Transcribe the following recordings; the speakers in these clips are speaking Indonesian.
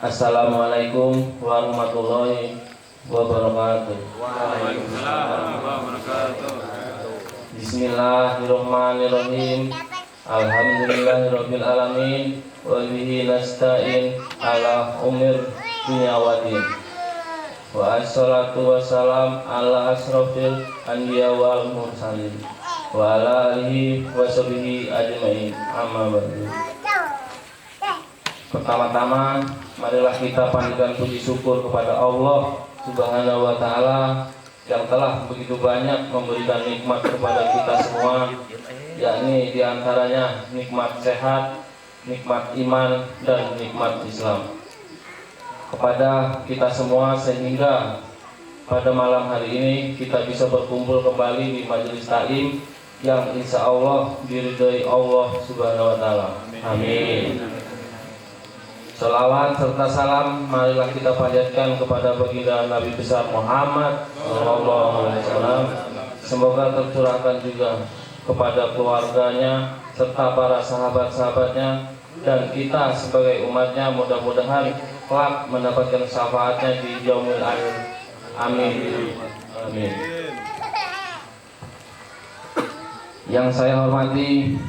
Assalamualaikum warahmatullahi wabarakatuh. Waalaikumsalam warahmatullahi wabarakatuh. Bismillahirrahmanirrahim. Alhamdulillahirabbil alamin wa bihi nasta'in ala umur dunya waddin. Wa assalatu wassalam ala asrofil anbiya wal mursalin wa ala alihi wa sahbihi ajmain. Amma ba'du. Pertama-tama, marilah kita panjatkan puji syukur kepada Allah Subhanahu wa Ta'ala yang telah begitu banyak memberikan nikmat kepada kita semua, yakni diantaranya nikmat sehat, nikmat iman, dan nikmat Islam kepada kita semua, sehingga pada malam hari ini kita bisa berkumpul kembali di majelis taklim yang insya Allah diridhai Allah Subhanahu wa Ta'ala. Amin. Salawat serta salam marilah kita panjatkan kepada baginda Nabi besar Muhammad SAW. Semoga tercurahkan juga kepada keluarganya serta para sahabat-sahabatnya, dan kita sebagai umatnya mudah-mudahan kelak mendapatkan syafaatnya di yaumil akhir. Amin. Amin. Yang saya hormati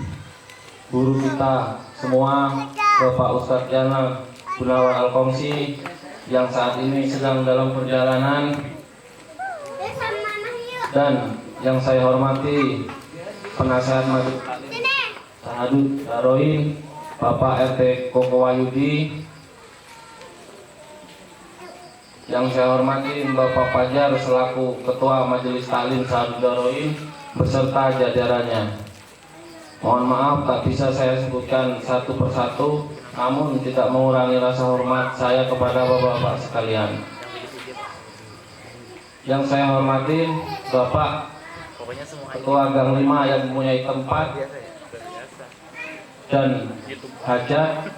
guru kita semua, Bapak Ustadz Yana Gunawan Al-Kongsi, yang saat ini sedang dalam perjalanan, dan yang saya hormati penasehat Majelis Tahadud Daroin Bapak RT Koko Wahyudi, yang saya hormati Bapak Fajar selaku Ketua Majelis Taklim Tahadud Daroin beserta jajarannya. Mohon maaf tak bisa saya sebutkan satu persatu, namun tidak mengurangi rasa hormat saya kepada bapak-bapak sekalian. Yang saya hormati Bapak Ketua Gang 5 yang mempunyai tempat dan hajat.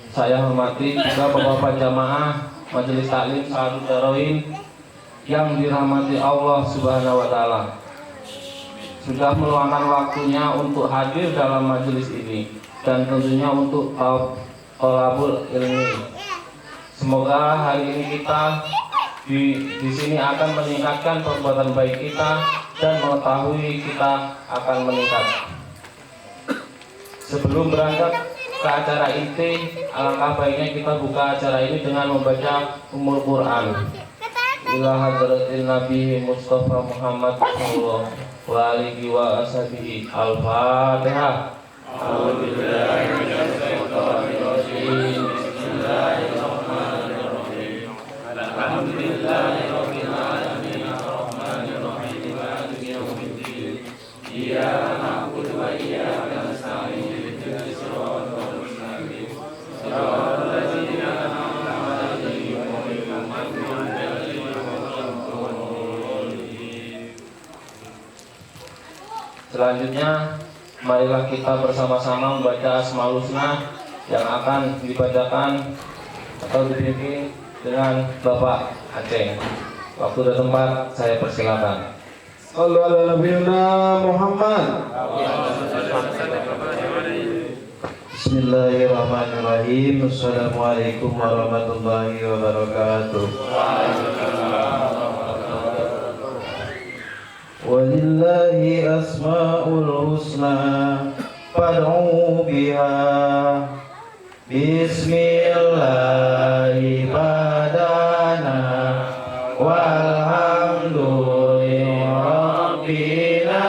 Saya hormati juga bapak-bapak jamaah Majelis Taklim Tahadud Daroin yang dirahmati Allah Subhanahu wa Ta'ala, sudah meluangkan waktunya untuk hadir dalam majelis ini dan tentunya untuk thalabul ilmi. Semoga hari ini kita di sini akan meningkatkan perbuatan baik kita dan mengetahui kita akan meningkat. Sebelum berangkat ke acara inti, alangkah baiknya kita buka acara ini dengan membaca Ummul Quran ila hadratil Nabi Mustafa Muhammad sallallahu wa alihi wa ashabihi. Al-Fatihah. A'udzubillahi minasyaitonir rajim. Bismillahirrahmanirrahim. Alhamdulillahirabbil alamin arrahmanir rahim maliki yaumiddin. Iyyaka na'budu wa iyyaka nasta'in. Ihdinas siratal mustaqim. Shiratal ladzina an'amta 'alaihim ghairil maghdubi 'alaihim waladdallin. Selanjutnya, marilah kita bersama-sama membaca Asmaul Husna yang akan dibacakan atau dipimpin dengan Bapak Aceh. Waktu dan tempat saya persilakan. Sallu ala nabiyina Muhammad. Bismillahirrahmanirrahim. Assalamualaikum warahmatullahi wabarakatuh. Walillahi asmaul husna fad'u biha. Bismillahi badana walhamdulillahi rabbina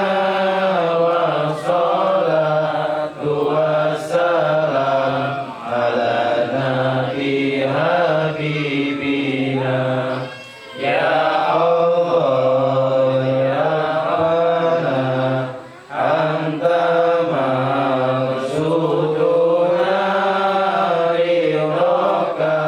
wassalatu wassalam ala nabi habibina ya Allah ya Rabbana anta maqsuduna ridhaka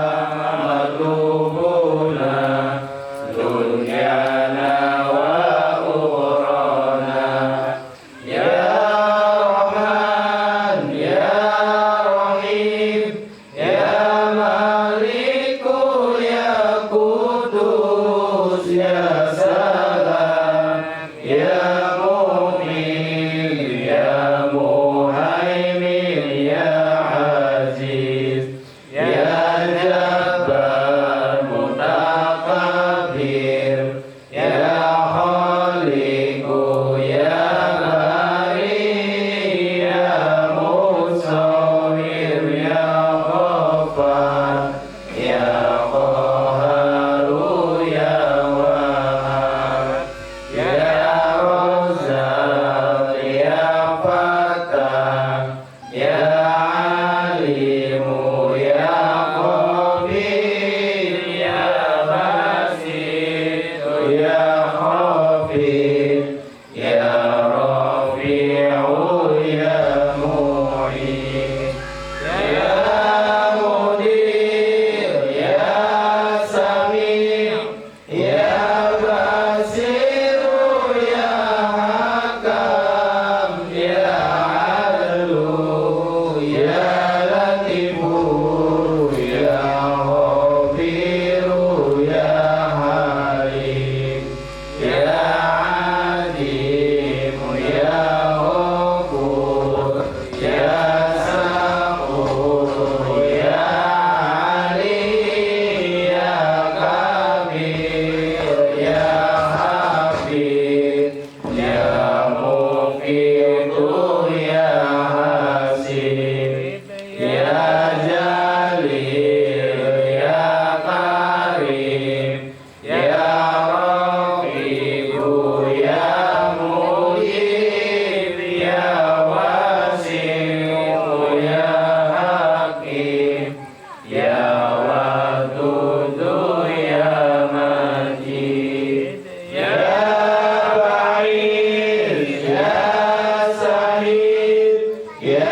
Ya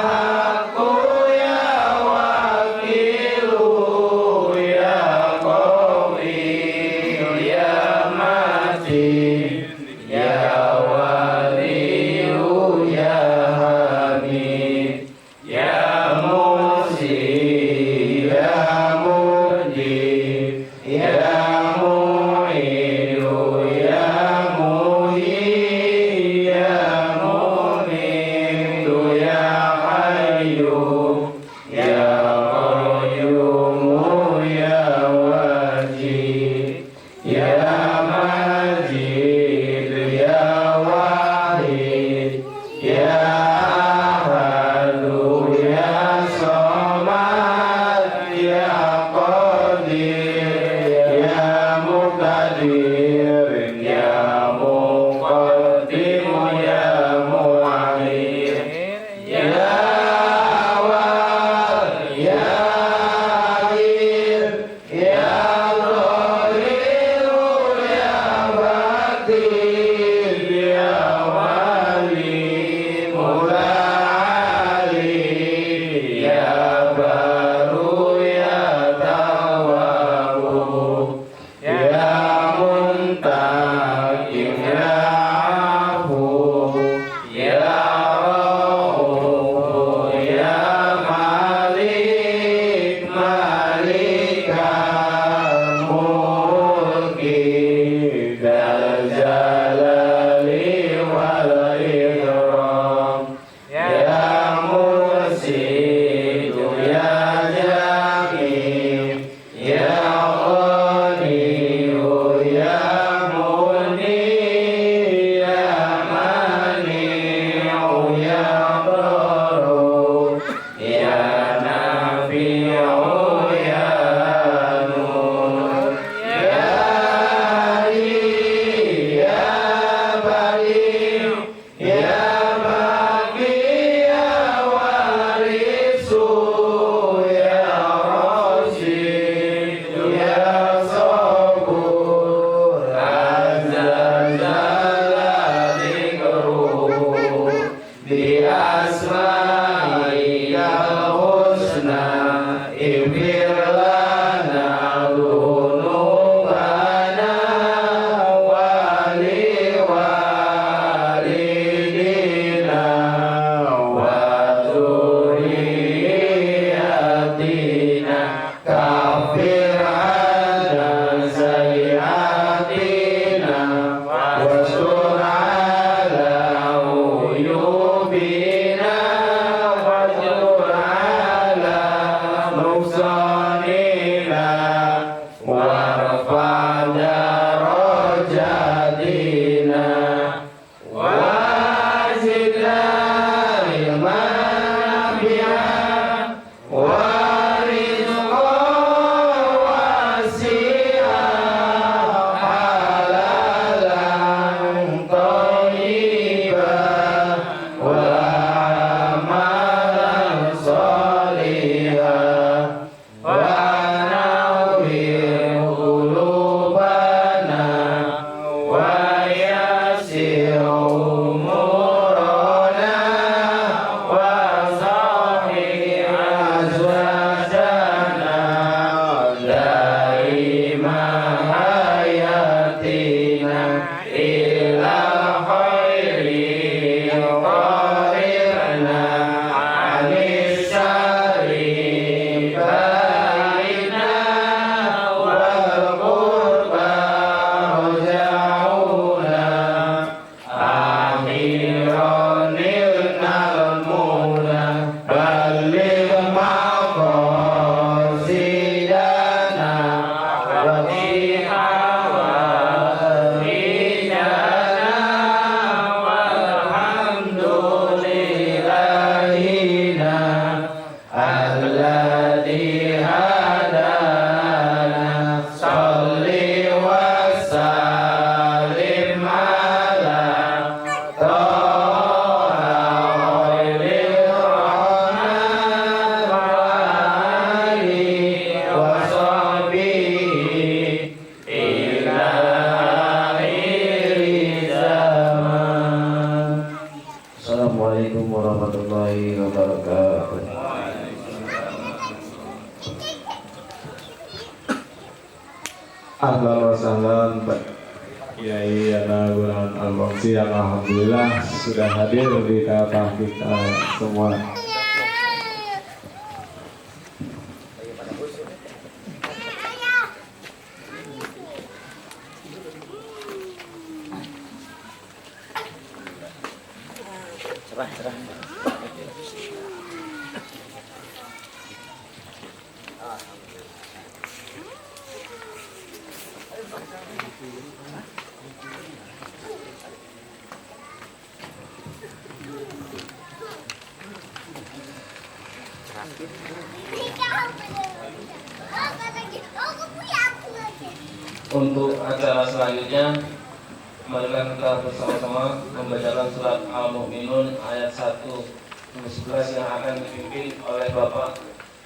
Hakku ya Wakilu ya Qawi ya Matin ya Waliyu ya Hamid ya Musi ya Mujib ya Mu'idu ya Muhi ya Mumitu ya Hayyu ya Qayyumu ya Wajid ya Majid ya Wahid ya Ahadu ya Samad ya Qadir ya Muqtadir ya Muqaddim ya Mu'akhir ya Awal ya Akhir ya Zahir ya Batin ya Wali Muta'ali ya Baru ya Tawwab ya Muntakim ya Afu ya Rauf ya Malik Malikal Mulki Dzal Jalali wal Ikram ya Mursid ya Jamil ya Ghani ya Muni ya Mani ya Baru ya Nafi'u ya Nur ya Ali ya Bari ya Baqi ya Warisu ya Rasyid ya Sabur Azza Jalla Dzikruhu bi asma'ikal husna ighfir lana dhunubana wa li walidina wa dzurriyyatina kaffir 'anna sayyi'atina wastur 'ala uyubina wajur 'ala wabarakatuh. Ahlan wa sahlan Pak Kiai Ana Gunawan Al-Bangsi yang alhamdulillah sudah hadir di tengah kita semua. Untuk acara selanjutnya, marilah kita bersama-sama membacakan surat Al-Mu'minun ayat 1-11 yang akan dipimpin oleh Bapak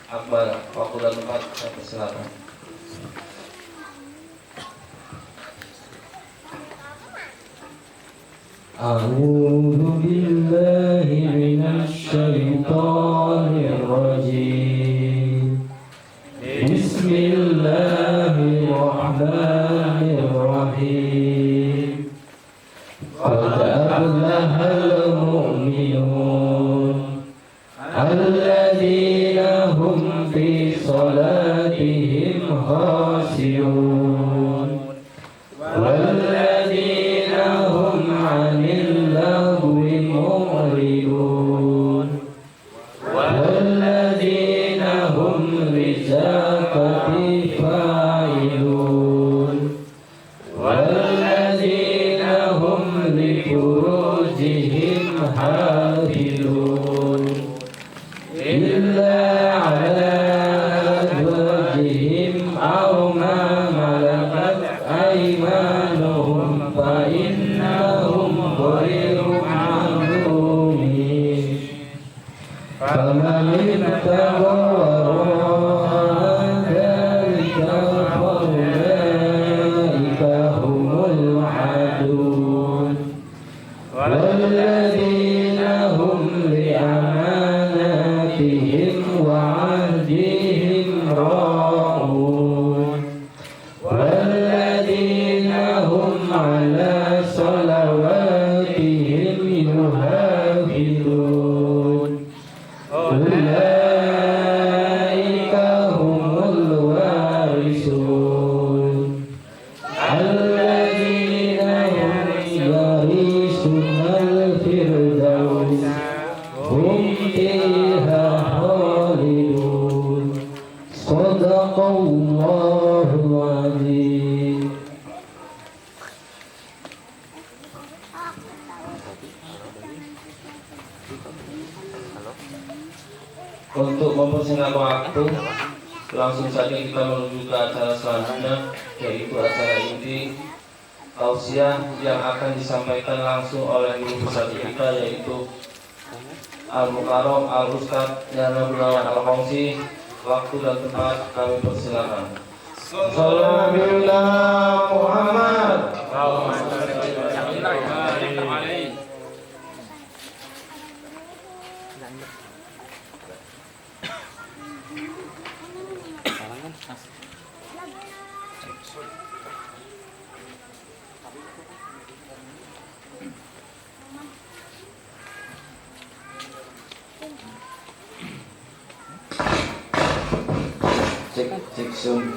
Akbar. Waktu dan tempat saya persilakan. A'udzu billahi minasy syaithanir rajim. Bismillahirrahmanirrahim. Qad aflahal mu'minun alladzina hum fi salatihim khashi'un walladzina hum 'anil lagwi mu'ridun walladzina hum lizakati fa'ilun walladzina hum lifurujihim hafizun illa 'ala azwajihim aw ma malakat aymanuhum fa innahum ghairu malumin faman ibtagha wara'a dhalika fa ulaika humul 'adun walladzina hum li amanatihim wa 'ahdihim ra'un walladzina hum 'ala salawatihim yuhafizun ulaika humul warisun alladzina hum yarisunal firdaus hum fiha khalidun sadaqallahul azim. Untuk mempersingkat waktu, langsung saja kita menuju ke acara selanjutnya, yaitu acara inti tausiah yang akan disampaikan langsung oleh guru besar kita, yaitu Al-Mukarram Al-Ustadz Yana Gunawan Al-Bangsi. Waktu dan tempat kami persilakan. Sallallahu Muhammad. Cek zoom.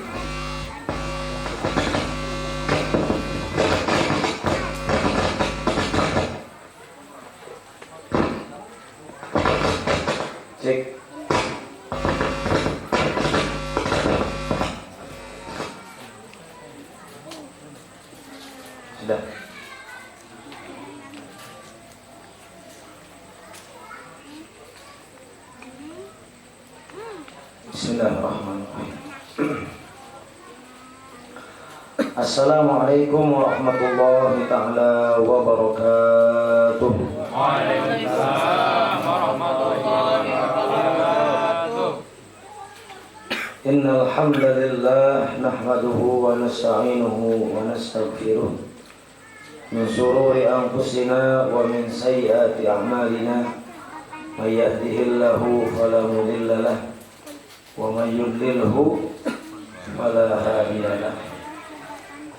Cek. Sudah. Bismillahirrahmanirrahim. Assalamualaikum warahmatullahi ta'ala wabarakatuh. Waalaikumsalam warahmatullahi wabarakatuh. Innal hamdalillah nahmaduhu wa nasta'inuhu wa nastaghfiruh min shururi anfusina wa min sayyiati a'malina من يهده الله فلا مضل له ومن يضلله فلا هادي له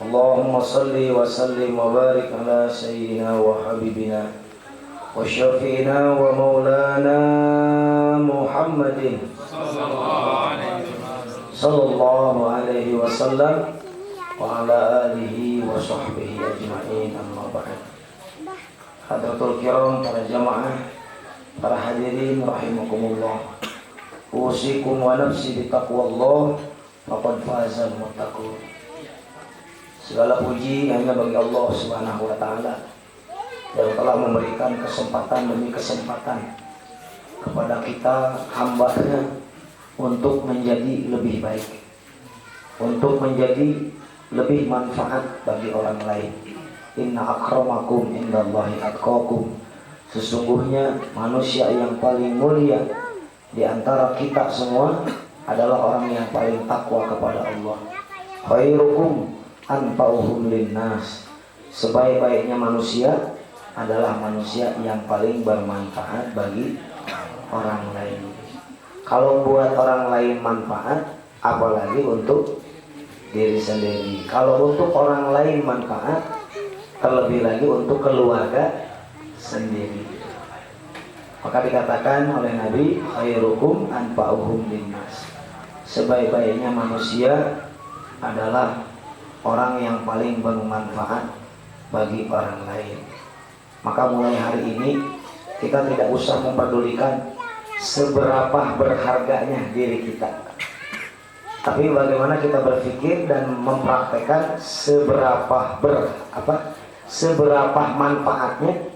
اللهم صل وسلم وبارك على سيدنا وحبيبنا وشفينا ومولانا محمد صلى الله عليه وسلم وعلى آله وصحبه أجمعين أما بعد. Hadratul kiram, para jamaah, para hadirin rahimakumullah. Usikum wa nafsi bitaqwallah faqad fazal muttaqun. Segala puji hanya bagi Allah Subhanahu wa taala yang telah memberikan kesempatan demi kesempatan kepada kita hamba-Nya untuk menjadi lebih baik, untuk menjadi lebih manfaat bagi orang lain. Inna akramakum indallahi atqakum. Sesungguhnya manusia yang paling mulia di antara kita semua adalah orang yang paling takwa kepada Allah. Khairukum anfa'uhum linnas. Sebaik-baiknya manusia adalah manusia yang paling bermanfaat bagi orang lain. Kalau buat orang lain manfaat, apalagi untuk diri sendiri. Kalau untuk orang lain manfaat, terlebih lagi untuk keluarga sendiri. Maka dikatakan oleh Nabi, khairukum anfa'uhum linnas. Sebaik-baiknya manusia adalah orang yang paling bermanfaat bagi orang lain. Maka mulai hari ini kita tidak usah memperdulikan seberapa berharganya diri kita, tapi bagaimana kita berpikir dan mempraktekkan seberapa manfaatnya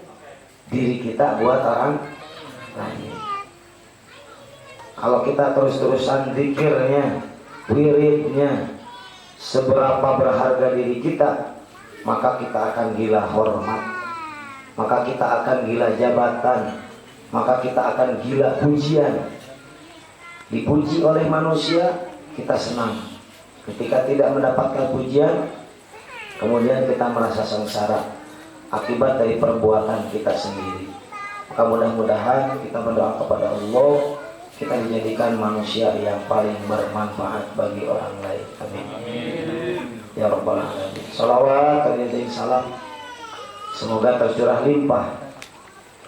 diri kita buat orang lain. Kalau kita terus-terusan zikirnya, wiridnya, seberapa berharga diri kita, maka kita akan gila hormat, maka kita akan gila jabatan, maka kita akan gila pujian. Dipuji oleh manusia, kita senang. Ketika tidak mendapatkan pujian, kemudian kita merasa sengsara akibat dari perbuatan kita sendiri. Maka mudah-mudahan kita berdoa kepada Allah, kita dijadikan manusia yang paling bermanfaat bagi orang lain. Amin. Ya Rabbal Alamin. Salawat dan salam semoga tercurah limpah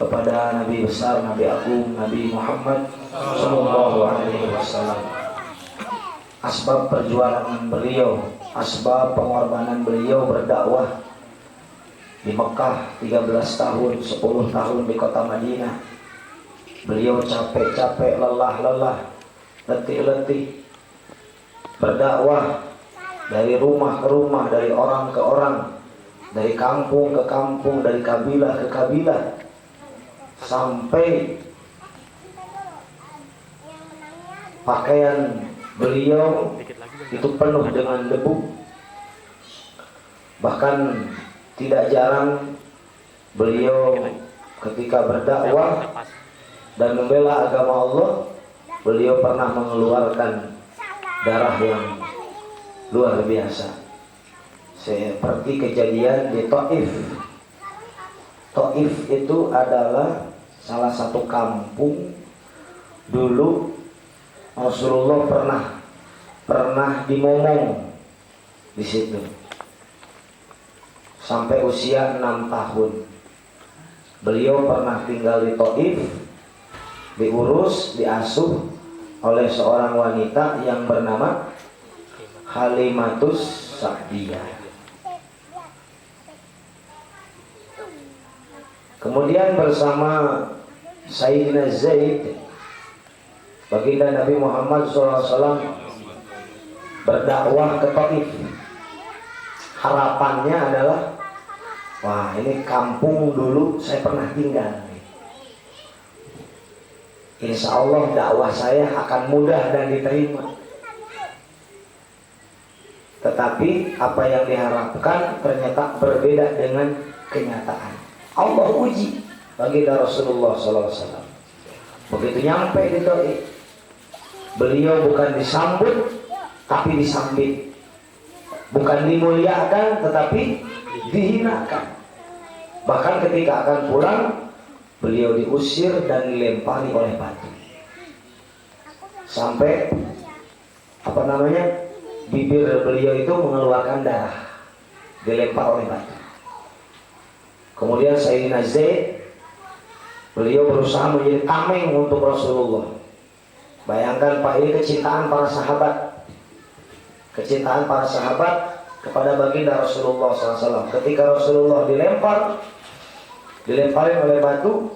kepada Nabi besar, Nabi agung, Nabi Muhammad Sallallahu Alaihi Wasallam. Asbab perjuangan beliau, asbab pengorbanan beliau berdakwah di Mekah 13 tahun, 10 tahun di kota Madinah. Beliau capek-capek, lelah-lelah, letih-letih berdakwah dari rumah ke rumah, dari orang ke orang, dari kampung ke kampung, dari kabilah ke kabilah, sampai pakaian beliau itu penuh dengan debu. Bahkan tidak jarang beliau ketika berdakwah dan membela agama Allah, beliau pernah mengeluarkan darah yang luar biasa, seperti kejadian di Taif. Taif itu adalah salah satu kampung dulu Rasulullah pernah dimomong di situ sampai usia 6 tahun. Beliau pernah tinggal di Taif, diurus, diasuh oleh seorang wanita yang bernama Halimatus Sa'diyah. Kemudian bersama Sayyidina Zaid, baginda Nabi Muhammad SAW, berdakwah ke Taif. Harapannya adalah, wah ini kampung dulu saya pernah tinggal, insya Allah dakwah saya akan mudah dan diterima. Tetapi apa yang diharapkan ternyata berbeda dengan kenyataan. Allah uji baginda Rasulullah SAW. Begitu nyampe di Taif, beliau bukan disambut tapi disambit, bukan dimuliakan tetapi dihinakan. Bahkan ketika akan pulang, beliau diusir dan dilempari oleh batu sampai bibir beliau itu mengeluarkan darah, dilempar oleh batu. Kemudian Sayyidina Zaid, beliau berusaha menjadi tameng untuk Rasulullah. Bayangkan Pak, ini kecintaan para sahabat, kecintaan para sahabat kepada baginda Rasulullah SAW. Ketika Rasulullah dilemparin oleh batu,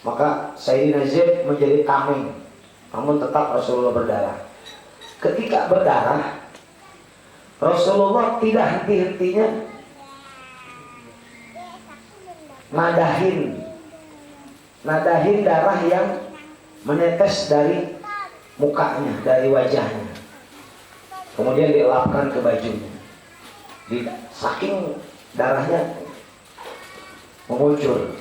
maka Sayyidina Zaid menjadi tameng, namun tetap Rasulullah berdarah. Ketika berdarah, Rasulullah tidak henti-hentinya nadahin darah yang menetes dari mukanya, dari wajahnya, kemudian dielapkan ke bajunya. Saking darahnya mengucur.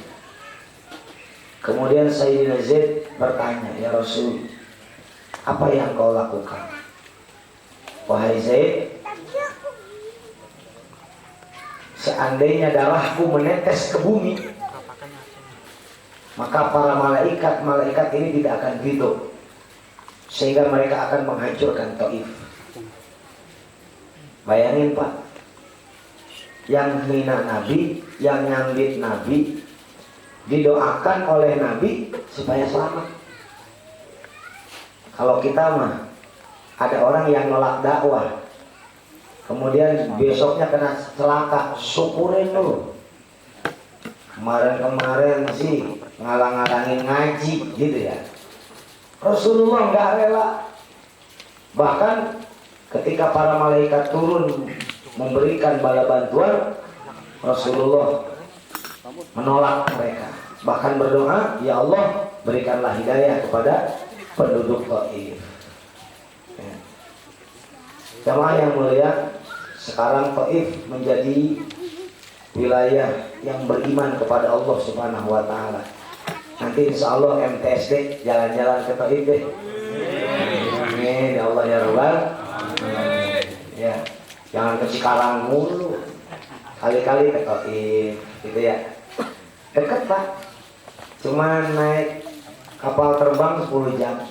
Kemudian Sayyidina Zaid bertanya, "Ya Rasul, apa yang kau lakukan?" "Wahai Zaid, seandainya darahku menetes ke bumi, maka para malaikat ini tidak akan ridho, sehingga mereka akan menghancurkan Taif." Bayangin Pak, yang hina Nabi, yang nyambit Nabi, didoakan oleh Nabi supaya selamat. Kalau kita mah ada orang yang nolak dakwah, kemudian besoknya kena celaka, syukurin dulu. Kemarin sih ngalang-ngalangin ngaji gitu ya. Rasulullah nggak rela. Bahkan ketika para malaikat turun memberikan bala bantuan, Rasulullah menolak mereka. Bahkan berdoa, "Ya Allah, berikanlah hidayah kepada penduduk Taif." Ya. Jamaah yang mulia, sekarang Taif menjadi wilayah yang beriman kepada Allah Subhanahu wa Ta'ala. Nanti insya Allah MTSD jalan-jalan ke Taif deh. Amin ya Allah ya Rabbal. Ya, jangan ke Cikarang mulu, kali-kali ke Taif gitu ya. Dekat Pak, cuma naik kapal terbang 10 jam.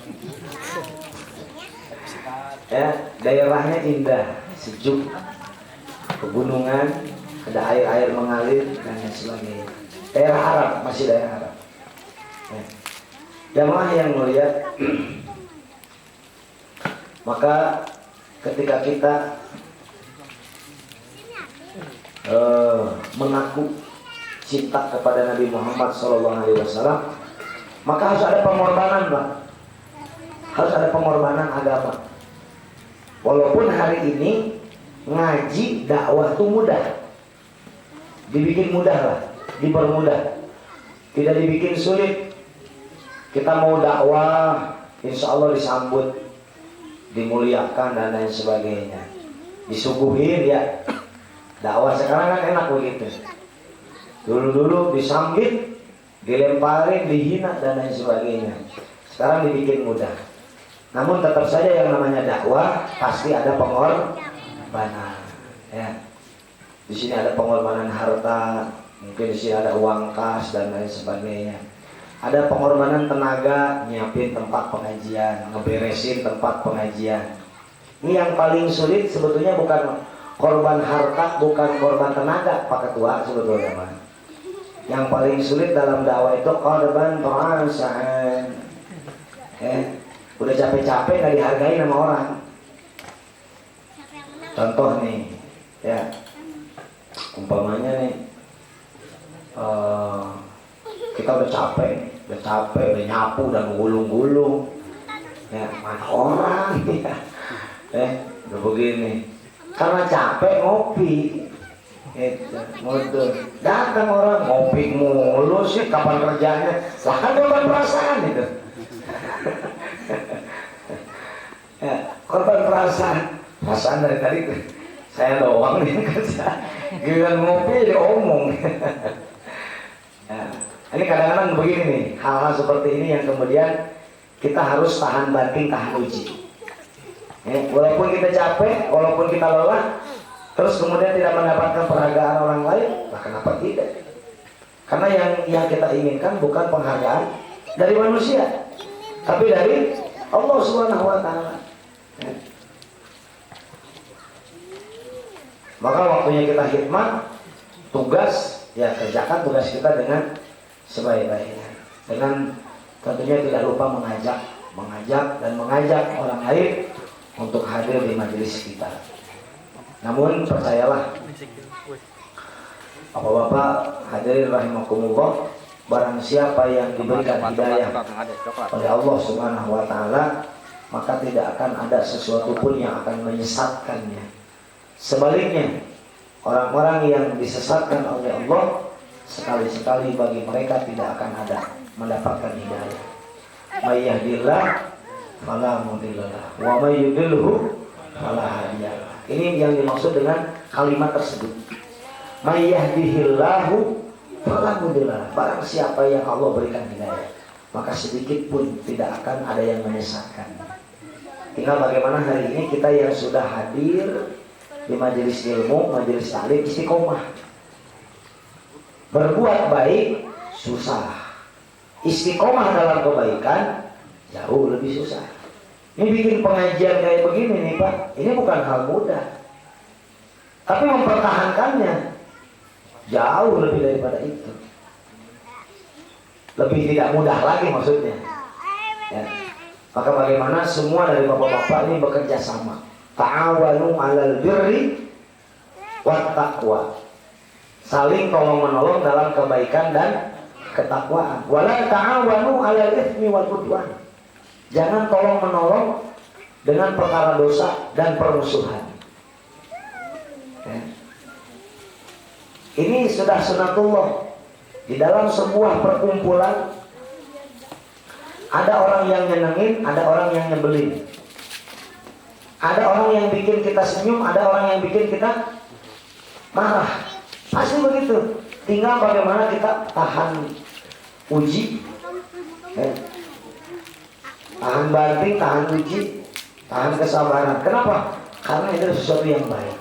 Ya, daerahnya indah, sejuk, pegunungan, ada air-air mengalir dan lain sebagainya. Daerah Arab, masih daerah Arab. Ya. Jamaah yang mulia, maka ketika kita mengaku cinta kepada Nabi Muhammad SAW, maka harus ada pengorbanan Pak. Harus ada pengorbanan agama. Walaupun hari ini ngaji dakwah itu mudah, dibikin mudah lah, dipermudah, tidak dibikin sulit. Kita mau dakwah, insya Allah disambut, dimuliakan dan lain sebagainya, disuguhin ya. Dakwah sekarang kan enak begitu. Dulu disambit, dilemparin, dihina dan lain sebagainya. Sekarang dibikin mudah. Namun tetap saja yang namanya dakwah pasti ada pengorbanan. Ya. Di sini ada pengorbanan harta, mungkin di sini ada uang kas dan lain sebagainya. Ada pengorbanan tenaga, nyiapin tempat pengajian, ngeberesin tempat pengajian. Ini yang paling sulit sebetulnya bukan korban harta, bukan korban tenaga, Pak Ketua sebetulnya Pak. Yang paling sulit dalam dakwah itu korban perasaan. Udah capek-capek gak dihargai sama orang. Contoh nih, ya, umpamanya nih, kita udah capek, udah nyapu dan gulung-gulung, ya, mana orang, ya, udah begini, karena capek ngopi, datang orang ngopi mulu sih, kapan kerjanya, lah kan korban perasaan itu. Ya, korban perasaan dari tadi tuh saya doang nih kerja, giliran ngopi diomong. Ya, ini kadang-kadang begini nih, hal-hal seperti ini yang kemudian kita harus tahan banting, tahan uji. Ya, walaupun kita capek, walaupun kita lelah, terus kemudian tidak mendapatkan penghargaan orang lain, lah kenapa tidak? Karena yang kita inginkan bukan penghargaan dari manusia, tapi dari Allah Subhanahu wa taala. Maka waktunya kita khidmat, tugas, ya kerjakan tugas kita dengan sebaik-baiknya. Dengan tentunya tidak lupa mengajak dan mengajak orang lain untuk hadir di majelis kita. Namun percayalah, Bapak-bapak hadirin rahimakumullah, barang siapa yang diberikan hidayah oleh Allah Subhanahu wa taala, maka tidak akan ada sesuatu pun yang akan menyesatkannya. Sebaliknya, orang-orang yang disesatkan oleh Allah, sekali-sekali bagi mereka tidak akan ada mendapatkan hidayah. May yahdihillah fala mudhillalah wa may yudlilhu fala hadiyalah. Ini yang dimaksud dengan kalimat tersebut. May yahdihillahu fala mudhillalah. Barang siapa yang Allah berikan hidayah, maka sedikit pun tidak akan ada yang menyesatkan. Tinggal bagaimana hari ini kita yang sudah hadir di majelis ilmu, majelis taklim, istiqomah. Berbuat baik susah, istiqomah dalam kebaikan jauh lebih susah. Ini bikin pengajian kayak begini nih Pak, ini bukan hal mudah, tapi mempertahankannya jauh lebih daripada itu. Lebih tidak mudah lagi maksudnya ya. Maka bagaimana semua dari bapak-bapak ini bekerja sama. Ta'awanu 'alal birri wat taqwa. Saling tolong-menolong dalam kebaikan dan ketakwaan. Wala ta'awanu 'alal itsmi wal 'udwan. Jangan tolong-menolong dengan perkara dosa dan permusuhan. Ya. Ini sudah sunatullah. Di dalam sebuah perkumpulan ada orang yang nyenengin, ada orang yang nyebelin. Ada orang yang bikin kita senyum, ada orang yang bikin kita marah. Pasti begitu. Tinggal bagaimana kita tahan uji, tahan banting, tahan uji, tahan kesabaran. Kenapa? Karena itu sesuatu yang baik.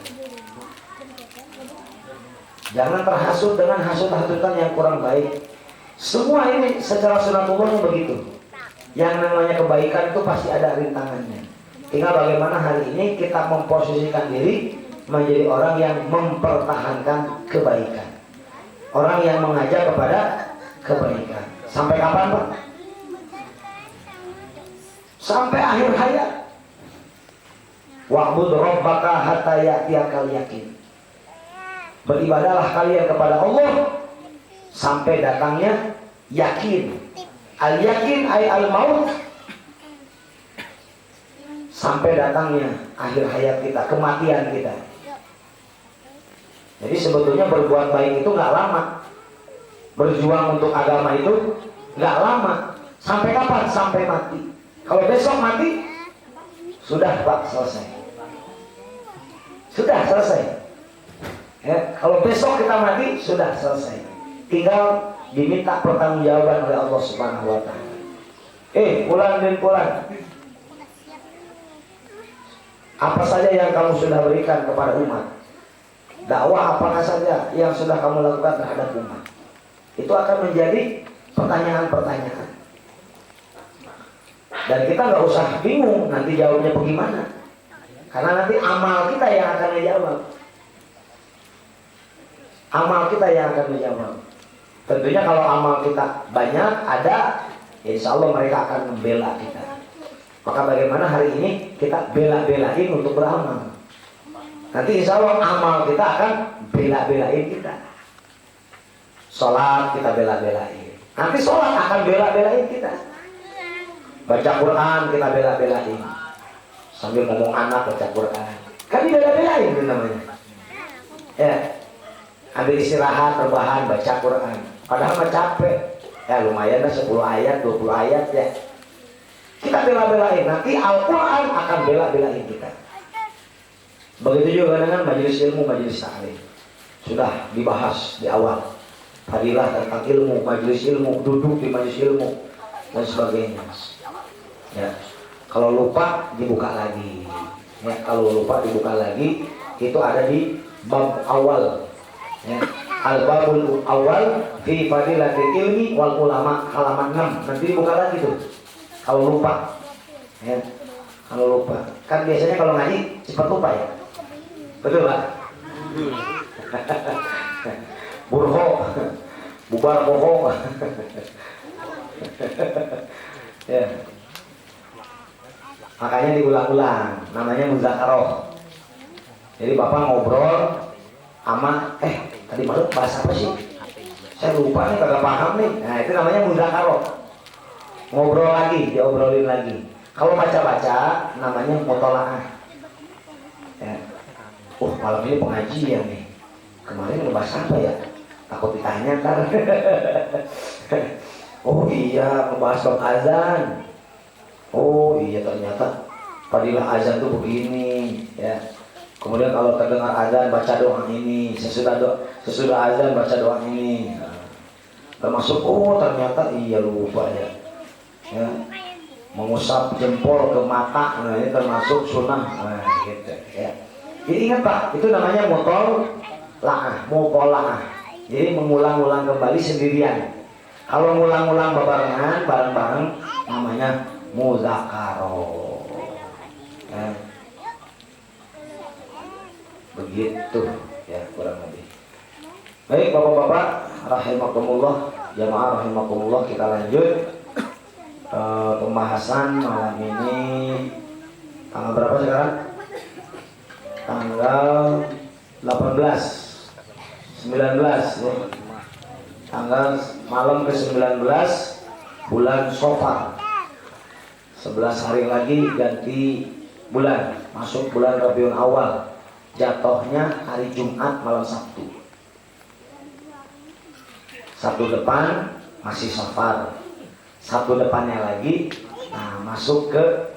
Jangan terhasut dengan hasut-hasutan yang kurang baik. Semua ini secara sunatullahnya begitu. Yang namanya kebaikan itu pasti ada rintangannya. Tinggal bagaimana hari ini kita memposisikan diri menjadi orang yang mempertahankan kebaikan, orang yang mengajak kepada kebaikan. Sampai kapan Pak? Sampai akhir hayat. Wa'bud rabbaka hatta ya'tiyakal yaqin. Beribadahlah kalian kepada Allah sampai datangnya yakin. Al yakin ay al maut. Sampai datangnya akhir hayat kita, kematian kita. Jadi sebetulnya berbuat baik itu nggak lama. Berjuang untuk agama itu nggak lama. Sampai kapan? Sampai mati. Kalau besok mati, sudah Pak, selesai. Sudah selesai. Ya, kalau besok kita mati, sudah selesai. Tinggal diminta pertanggungjawaban oleh Allah Subhanahu wa taala. Fulan bin fulan, apa saja yang kamu sudah berikan kepada umat? Dakwah apakah saja yang sudah kamu lakukan terhadap umat? Itu akan menjadi pertanyaan-pertanyaan. Dan kita nggak usah bingung nanti jawabnya bagaimana. Karena nanti amal kita yang akan menjawab. Amal kita yang akan menjawab. Tentunya kalau amal kita banyak ada, insya Allah mereka akan membela kita. Maka bagaimana hari ini kita bela-belain untuk beramal. Nanti insya Allah amal kita akan bela-belain kita. Sholat kita bela-belain. Nanti sholat akan bela-belain kita. Baca Quran kita bela-belain. Sambil ngomong anak baca Quran. Kan bela-belain itu namanya. Ya. Ambil istirahat, rebahan, baca Quran. Padahal mah capek. Ya lumayan lah 10 ayat, 20 ayat ya. Kita bela-belain, nanti Al-Quran akan bela-belain kita. Begitu juga dengan majelis ilmu, majelis taklim. Sudah dibahas di awal. Fadilah tentang ilmu, majelis ilmu, duduk di majelis ilmu, dan sebagainya. Ya, kalau lupa dibuka lagi. Ya, kalau lupa dibuka lagi, itu ada di bab awal. Ya, Al-babul awal fi fadilatil ilmi wal ulama, halaman 6. Nanti dibuka lagi tuh. Kalau lupa. Ya. Kalau lupa. Kan biasanya kalau ngaji cepat lupa ya. Betul, Pak? Burho. Bubar bohong. Ya. Makanya diulang-ulang, namanya muzakaroh. Jadi Bapak ngobrol sama tadi malam bahas apa sih? Saya lupa nih, kagak paham nih. Nah, itu namanya muzakaroh. Ngobrol lagi, diobrolin lagi. Kalau baca-baca namanya mutolaah. Ya. Malam ini pengajian nih. Kemarin ngebahas apa ya? Takut ditanya ntar. Oh iya, ngebahas bab azan. Oh iya, ternyata fadilah azan tuh begini, ya. Kemudian kalau terdengar azan baca doa ini, sesudah azan baca doa ini. Nah, termasuk ternyata iya lupa ya. Ya. Mengusap jempol ke mata, nah ini termasuk sunnah. Nah, gitu ya. Jadi ingat Pak, itu namanya mutolaah. Jadi mengulang-ulang kembali sendirian. Kalau ngulang-ulang barengan, bareng-bareng namanya muzakaroh. Ya. Begitu ya kurang lebih. Baik Bapak-bapak, rahimakumullah, jamaah rahimakumullah, kita lanjut pembahasan malam ini. Tanggal berapa sekarang? Tanggal 19 ya. Tanggal malam ke-19 bulan Safar. 11 hari lagi ganti bulan, masuk bulan Rabiul Awal. Jatuhnya hari Jumat malam Sabtu. Sabtu depan masih Safar. Sabtu depannya lagi, nah masuk ke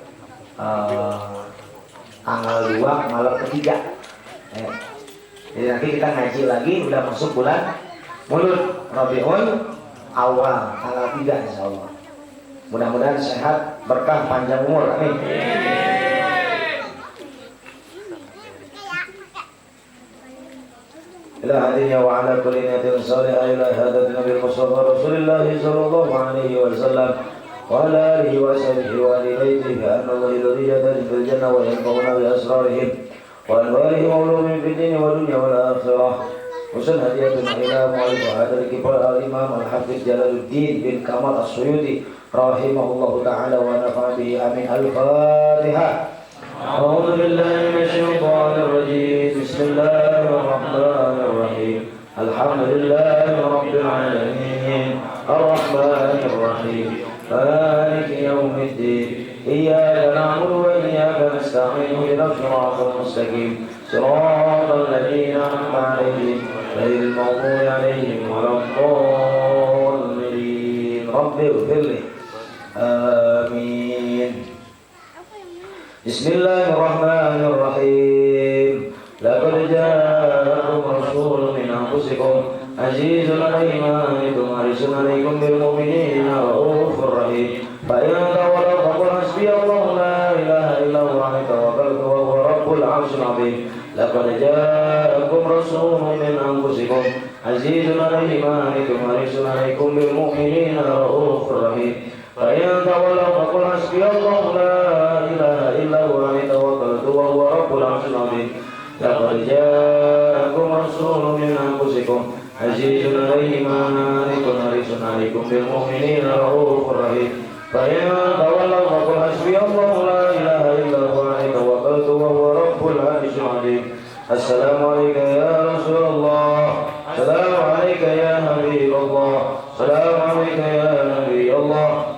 tanggal 2 malam ketiga. Jadi nanti kita ngaji lagi, udah masuk bulan Mulut Rabiul Awal tanggal 3 insyaallah. Mudah-mudahan sehat, berkah, panjang umur, amin. Ila hadinya wa ala kulli niyatin salihah ila hadat Nabi Mustafa Rasulullah sallallahu alaihi wasallam wa ala alihi wa sahbihi wa alihi bi anna Allah alladhi yadhil fil jannah wa yanfa'una bi asrarihim wa anwarihim wa ulumihim fid din wa dunya wal akhirah. Usul hadiyatuna ila mu'allif hadal kibar al-imam al-hafiz Jalaluddin bin Kamal as-Suyuti rahimahullahu ta'ala wa nafa'a bihi, amin. Al-Fatihah. A'udzu billahi minasyaitonir rajim. Bismillahirrahmanirrahim. Alhamdulillahi rabbil alamin. Ar-rahmanir rahim. Maliki yaumiddin. Iyyaka na'budu wa iyyaka nasta'in. Ihdinas siratal mustaqim. Siratal ladzina an'amta 'alaihim ghairil maghdubi 'alaihim waladdallin. Rabbighfirli. Amin. Bismillahirrahmanirrahim. Laqad ja'akum rasulun min anfusikum azizun 'alayhi ma 'anittum harisun 'alaykum bil mu'minina ra'ufur rahim. Fa in tawallaw faqul hasbiyallahu la ilaha illa huwa 'alayhi tawakkaltu wa huwa rabbul 'arsyil 'azim. Laqad ja'akum rasulun min anfusikum azizun 'alayhi ma 'anittum harisun 'alaykum bil mu'minina ra'ufur rahim. Fa in tawallaw faqul hasbiyallahu la ilaha illa huwa 'alayhi tawakkaltu wa huwa rabbul 'arsyil 'azim. Laqad ja'akum rasulun min anfusikum azizun 'alayhi ma 'anittum harisun 'alaykum bil mu'minina ra'ufur rahim. Fa in tawallaw faqul hasbiyallahu la ilaha illa huwa 'alayhi tawakkaltu wa huwa rabbul 'arsyil 'azim. Assalamu alayka ya Rasulullah. Assalamu alayka ya Habibullah. Assalamu alayka ya Nabiyullah.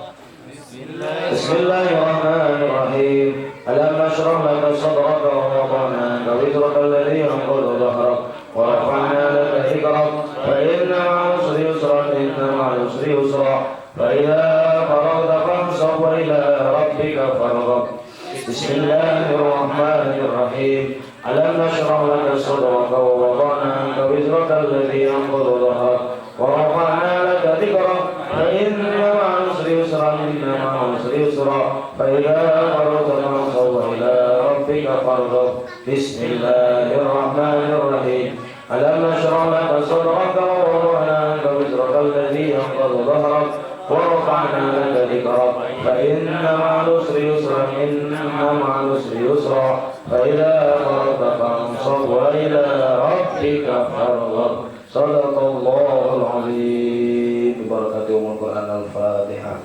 Bismillahirrahmanirrahim. Alam nashrah laka sadraka wa wada'na anka wizraka alladhi anqadha dhahrak wa rafa'na laka dhikrak fa inna ma'al usri yusra inna ma'al usri yusra fa idza faragta fansab wa ila rabbika farghab. Bismillahirrahmanirrahim. Alam nashrah laka sadraka wa wada'na anka wizraka alladhi anqadha dhahrak wa rafa'na laka dhikrak fa inna ma'al usri yusra inna ma'al usri yusra fa idza faragta fansab wa ila rabbika farghab. Bismillahirrahmanirrahim. Alam nashrah laka sadraka ظهرك ورفعنا لك ذكرك فإن مع العسر يسرا إن مع العسر يسرا فإذا فرغت فانصب وإلى ربك فارغب صدق الله العظيم ببركة أم القرآن الفاتحة.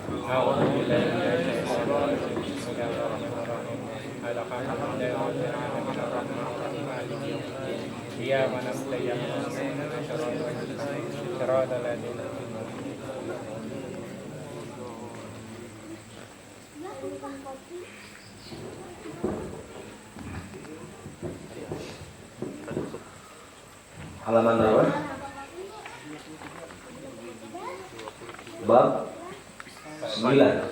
Halaman berapa? Bab 9.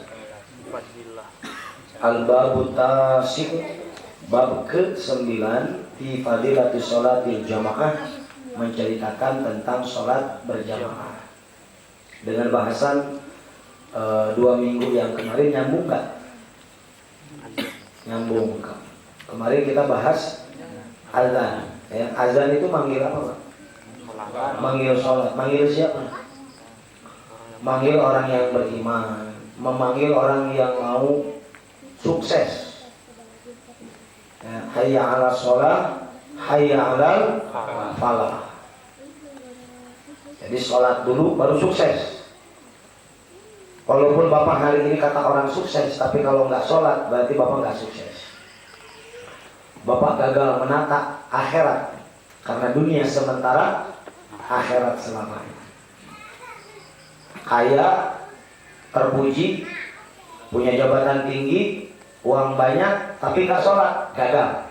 Al-Babu Tasik, bab ke-9 fi fadilatus sholatil jamaah, menceritakan tentang sholat berjamaah. Dengan bahasan 2 minggu yang kemarin nyambung nggak? Nyambung. Kemarin kita bahas azan. Ya, azan itu manggil apa, Pak? Manggil sholat. Manggil siapa? Manggil orang yang beriman, memanggil orang yang mau sukses. Ya, hayya 'ala sholat, hayya 'alal falah. Jadi sholat dulu baru sukses. Walaupun Bapak hari ini kata orang sukses, tapi kalau nggak sholat berarti Bapak nggak sukses. Bapak gagal menata akhirat, karena dunia sementara, akhirat selamanya. Kaya, terpuji, punya jabatan tinggi, uang banyak, tapi nggak sholat, gagal.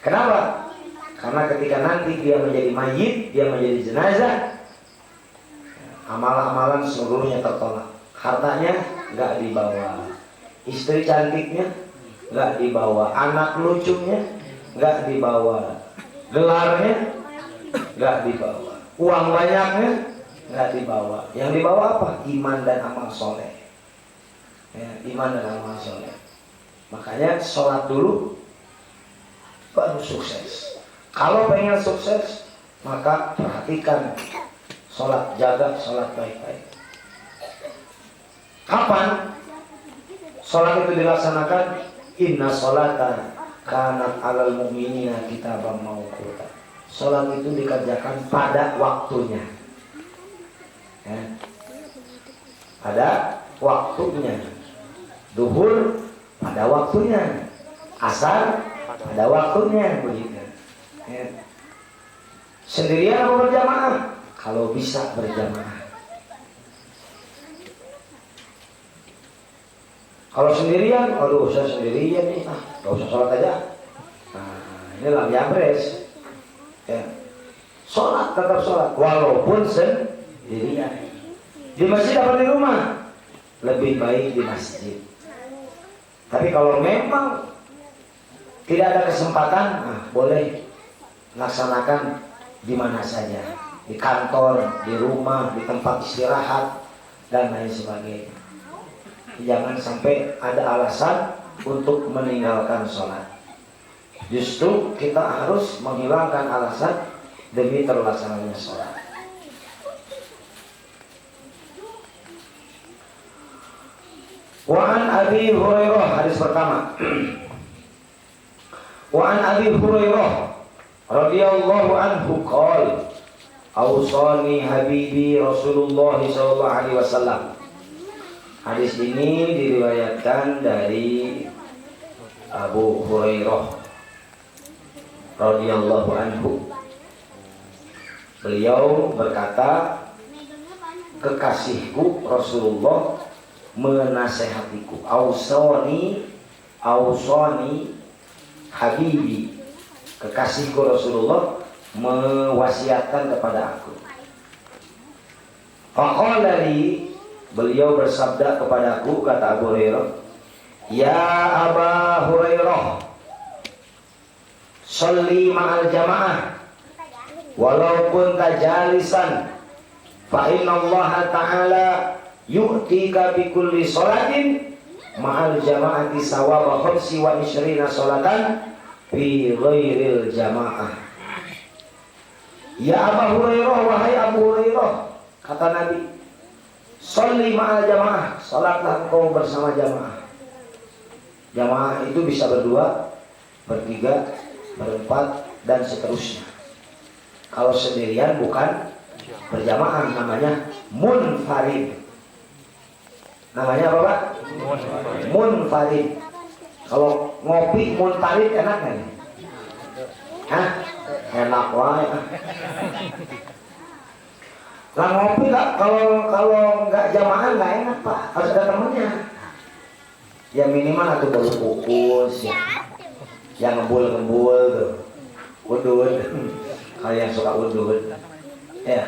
Kenapa? Karena ketika nanti dia menjadi mayit, dia menjadi jenazah, amalan-amalan seluruhnya tertolak. Hartanya nggak dibawa, istri cantiknya nggak dibawa, anak lucunya nggak dibawa, gelarnya nggak dibawa, uang banyaknya nggak dibawa. Yang dibawa apa? Iman dan amal soleh. Ya, iman dan amal soleh. Makanya sholat dulu baru sukses. Kalau pengen sukses, maka perhatikan sholat, jaga sholat baik-baik. Kapan sholat itu dilaksanakan? Inna sholata kanat alal mu'minina kitaban mawquta. Sholat itu dikerjakan pada waktunya, ya. Pada waktunya. Duhur pada waktunya, asar pada waktunya, begitu. Ya. Sendirian atau berjamaah? Kalau bisa berjamaah. Kalau sendirian, aduh saya sendirian nih, gak usah sholat aja. Nah, ini lah jabres. Ya. Sholat, tetap sholat, walaupun sendirian. Di masjid apa di rumah? Lebih baik di masjid. Tapi kalau memang tidak ada kesempatan, nah, boleh laksanakan di mana saja, di kantor, di rumah, di tempat istirahat, dan lain sebagainya. Jangan sampai ada alasan untuk meninggalkan sholat. Justru kita harus menghilangkan alasan demi terlaksananya sholat. Wa an Abi Hurairah, hadis pertama. Wa an Abi Hurairah radhiyallahu anhu qala awsani habibi Rasulullah sallallahu alaihi wasallam. Hadis ini diriwayatkan dari Abu Hurairah radhiyallahu anhu. Beliau berkata, kekasihku Rasulullah menasehatiku. Ausani habibi, kekasihku Rasulullah mewasiatkan kepada aku. Faqala li, beliau bersabda kepadaku, kata Abu Hurairah, ya Aba Hurairah, sholli ma'al jamaah walaupun tajalisan, fa inna Allah ta'ala yu'tika bi kulli sholatin ma'al jama'ati sawaba khamsi wa ishrina sholatan fi ghairil jamaah. Ya Aba Hurairah, wahai Abu Hurairah, kata Nabi, Sholli ma'al jamaah, salatlah engkau bersama jamaah. Jamaah itu bisa berdua, bertiga, berempat, dan seterusnya. Kalau sendirian bukan berjamaah, namanya munfarid. Namanya apa Pak? Munfarid. Kalau ngopi munfarid enak nggak nih? Hah? Enak wae. Lah ngopi nggak, kalau nggak jamaah nggak enak Pak, harus ada temennya. Ya minimal atau baru kukus ya, yang ngebul tuh, udut, kalau yang suka udut, ya.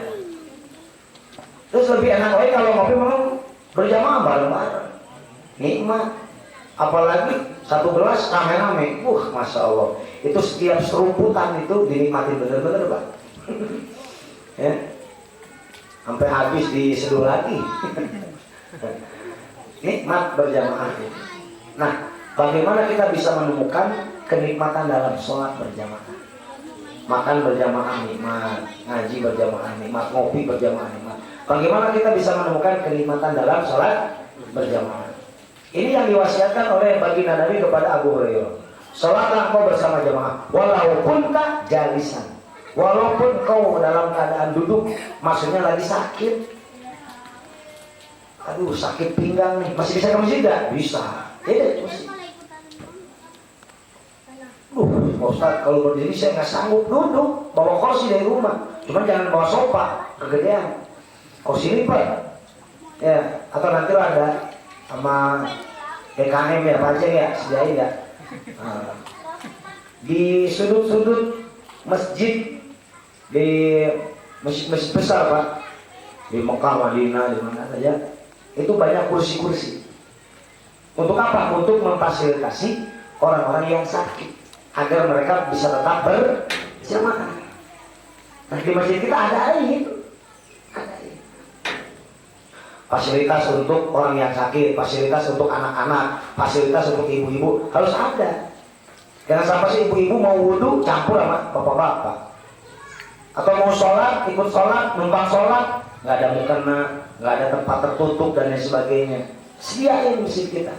Terus lebih enak lagi kalau ngopi memang berjamaah bareng-bareng, nikmat. Apalagi satu gelas rame-rame, masya Allah, itu setiap seruputan itu dinikmatin bener-bener Pak. Ya. Sampai habis diseduh lagi. Nikmat berjamaah. Nah, bagaimana kita bisa menemukan kenikmatan dalam sholat berjamaah? Makan berjamaah nikmat, ngaji berjamaah nikmat, ngopi berjamaah nikmat. Bagaimana kita bisa menemukan kenikmatan dalam sholat berjamaah? Ini yang diwasiatkan oleh baginda Nabi kepada Abu Hurairah. Sholatlah kau bersama jamaah, walaupun tak jalisan. Walaupun kau dalam keadaan duduk, maksudnya lagi sakit. Aduh, sakit pinggang nih, masih bisa ke masjid gak? Bisa. Tidak, masih. Pak Ustadz, kalau berdiri saya nggak sanggup, duduk, bawa kursi dari rumah. Cuman jangan bawa sofa, kegedean. Kursi lipat. Ya, atau nanti ada sama PKM ya, pajak ya, sediain ya. Nah, di sudut-sudut masjid, di masjid besar Pak, di Mekah, Madinah, di mana saja, itu banyak kursi-kursi. Untuk apa? Untuk memfasilitasi orang-orang yang sakit agar mereka bisa tetap berjamaah. Nah, di masjid kita ada itu, fasilitas untuk orang yang sakit, fasilitas untuk anak-anak, fasilitas untuk ibu-ibu harus ada. Jangan sampai si ibu-ibu mau wudhu campur sama bapak-bapak. Atau mau sholat, ikut sholat, numpang sholat, nggak ada mukena, nggak ada tempat tertutup dan lain sebagainya. Sediain masjid kita.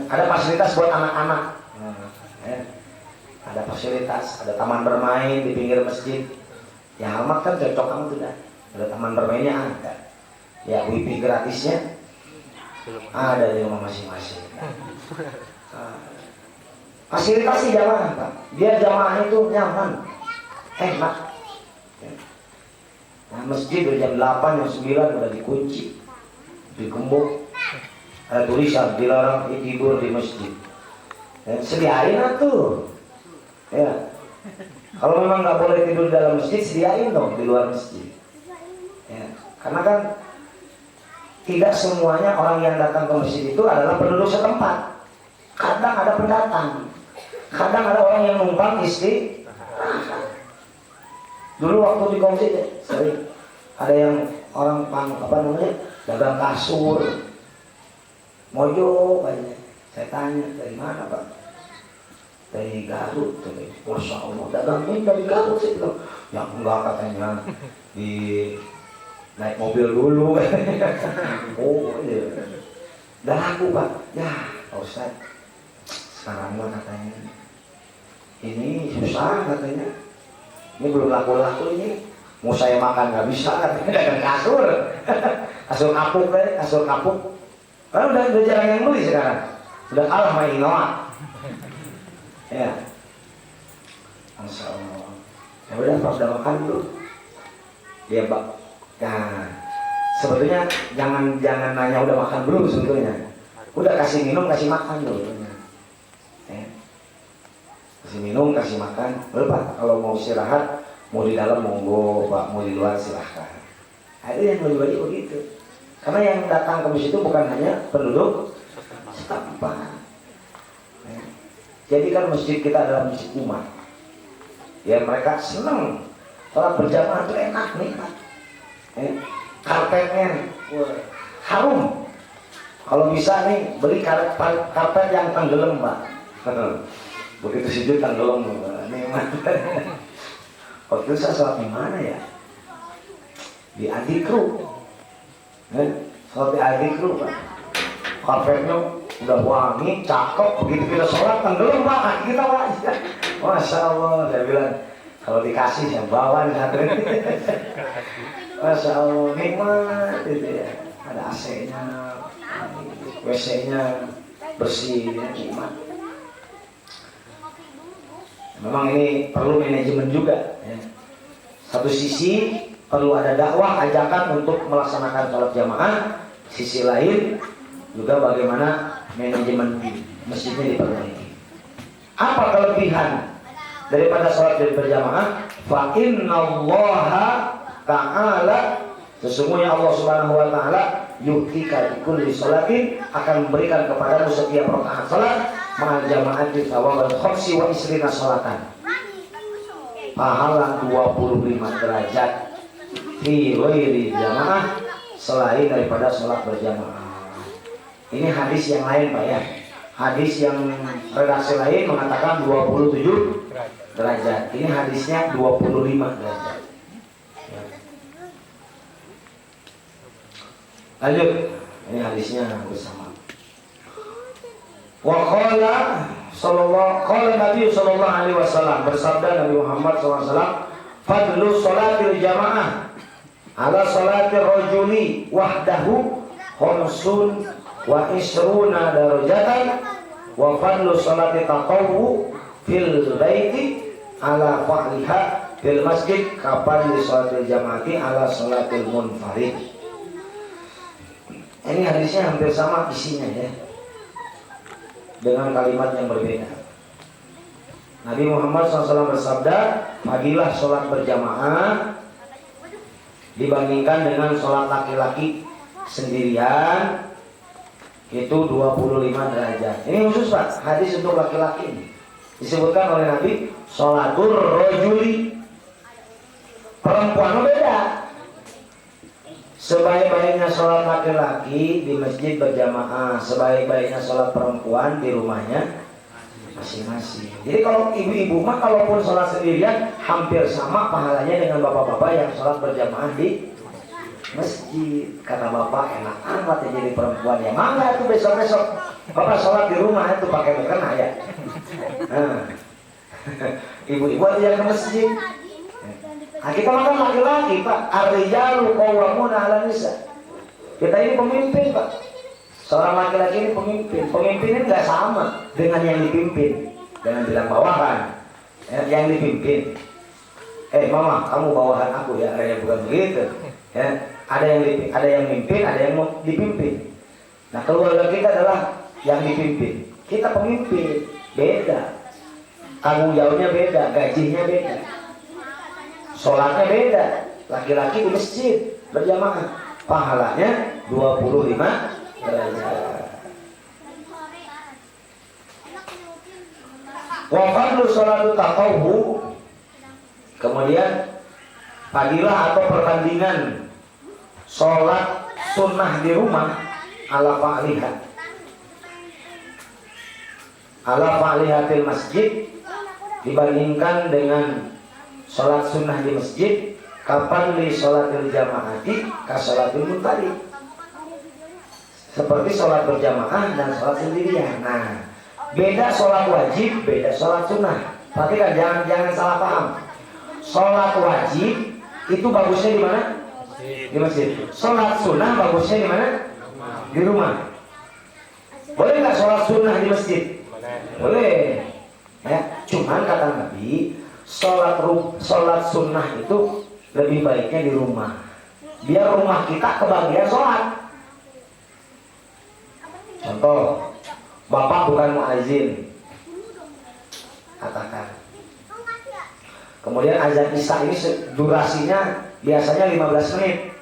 Ada fasilitas buat anak-anak. Ada fasilitas, ada taman bermain di pinggir masjid. Ya Almat kan cocok kamu tuh dah. Ada taman bermainnya ada. Ya wifi gratisnya ada di rumah masing-masing. Fasilitas sih jamaah Pak. Biar jamaah itu nyaman. Enak. Nah, masjid dari jam 8, jam 9 udah dikunci, digembok, ada tulisan dilarang tidur di masjid. Sediain tuh. Ya. Kalau memang nggak boleh tidur di dalam masjid, sediain dong di luar masjid. Ya. Karena kan tidak semuanya orang yang datang ke masjid itu adalah penduduk setempat. Kadang ada pendatang, kadang ada orang yang numpang istirahat. Dulu waktu di kongsi sering ada yang orang dagang kasur, mojo banyak. Saya tanya dari mana Pak? Dari Garut. Masya Allah, dagangnya dari Garut sih bilang. Ya enggak katanya, di naik mobil dulu. Oh iya, udah laku Pak. Ya Pak Ustaz, sekarang mah katanya ini susah katanya. Ini belum laku-laku ini, mau saya makan nggak bisa, dagang kasur, kasur kapuk deh, kasur kapuk. Karena udah jarang yang beli sekarang, udah kalah sama Inoa. Ya, Masya Allah. Ya udah Pak, udah makan dulu. Ya Pak. Nah, sebetulnya jangan nanya udah makan belum sebetulnya. Udah kasih minum, kasih makan dulu. Kasih minum, kasih makan. Pak, kalau mau istirahat, mau di dalam monggo Pak, mau di luar silahkan. Ada yang lebih begitu. Karena yang datang ke masjid itu bukan hanya penduduk setempat. Jadi kan masjid kita adalah masjid umat. Ya mereka senang. Sholat berjamaah itu enak, nikmat. Karpetnya harum. Kalau bisa nih beli karpet yang tenggelam Pak. Begitu sujud tenggelam, nikmat. Waktu itu saya sholat di mana ya? Di Adikru. Sholat al-zikru Pak. Karpetnya udah wangi, cakep, begitu kita sholat tenggelam Pak, kita Pak. Masya Allah, saya bilang kalau dikasih saya bawa nih satu ini. Masya Allah, nikmat itu ya. Ada AC-nya, WC-nya bersih, ya, nikmat. Memang ini perlu manajemen juga. Ya. Satu sisi perlu ada dakwah, ajakan untuk melaksanakan sholat jamaah. Sisi lain juga bagaimana manajemen masjidnya diperbaiki. Apa kelebihan daripada sholat berjamaah? Fa innallaha ta'ala, sesungguhnya Allah Subhanahu wa taala yu'tika bikulli sholatin, akan memberikan kepadamu setiap rakaat salat ma'al jama'ati thawabal khamsi wa isrina sholatan, pahala 25 derajat fi ghairi jamaah, selain daripada sholat berjamaah. Ini hadis yang lain Pak ya. Hadis yang redaksi lain mengatakan 27 derajat. Ini hadisnya 25 derajat. Lanjut. Ini hadisnya bersama. Wa qala Nabi sallallahu alaihi wasallam, bersabda Nabi Muhammad SAW, fadlu sholatil jamaah ala sholatir rajuli wahdahu khamsun wa isruna darajatan wa fadlu sholati tatawwu fil baiti ala fa'liha fil masjid kapan di sholatil jamaati ala sholatil munfarid. Ini hadisnya hampir sama isinya ya, dengan kalimat yang berbeda. Nabi Muhammad SAW bersabda, fadilah sholat berjamaah dibandingkan dengan sholat laki-laki sendirian itu 25 derajat. Ini khusus Pak, hadis untuk laki-laki ini. Disebutkan oleh Nabi, sholatur rojuli, perempuan beda. Sebaik-baiknya sholat laki-laki di masjid berjamaah, sebaik-baiknya sholat perempuan di rumahnya masing-masing. Jadi kalau ibu-ibu mah kalaupun sholat sendirian hampir sama pahalanya dengan bapak-bapak yang sholat berjamaah di masjid. Kata bapak, enak amat ya jadi perempuan ya. Mangga tuh besok-besok bapak sholat di rumah itu pakai mukena ya. Nah, ibu-ibu aja yang ke masjid. Nah, kita makan laki-laki Pak. Ar-rijalu qawwamuna 'alan nisa. Kita ini pemimpin Pak. Seorang laki-laki ini pemimpin. Pemimpin ini nggak sama dengan yang dipimpin. Jangan bilang bawahan. Yang dipimpin. Mama, kamu bawahan aku ya. Bukan begitu. Ya. Ada yang mimpin, ada yang mau dipimpin. Nah, keluarga kita adalah yang dipimpin. Kita pemimpin, beda. Tanggung jawabnya beda, gajinya beda. Sholatnya beda. Laki-laki di masjid berjamaah, pahalanya 25 derajat. Wa fadlu sholatu tatawwu, kemudian fadilah atau perbandingan sholat sunnah di rumah ala fa'lihatil masjid dibandingkan dengan sholat sunnah di masjid kapan li sholatil jamaati ka sholatil munfarid, seperti sholat berjamaah dan sholat sendirian. Nah, beda sholat wajib, beda sholat sunnah. Perhatikan, jangan salah paham. Sholat wajib itu bagusnya di mana? Di masjid. Sholat sunnah bagusnya di mana? Di rumah. Boleh nggak sholat sunnah di masjid? Boleh. Ya, cuman kata Nabi, sholat sunnah itu lebih baiknya di rumah. Biar rumah kita kebagian sholat. Contoh, bapak bukan muazin, katakan. Kemudian azan isya ini durasinya biasanya 15 menit.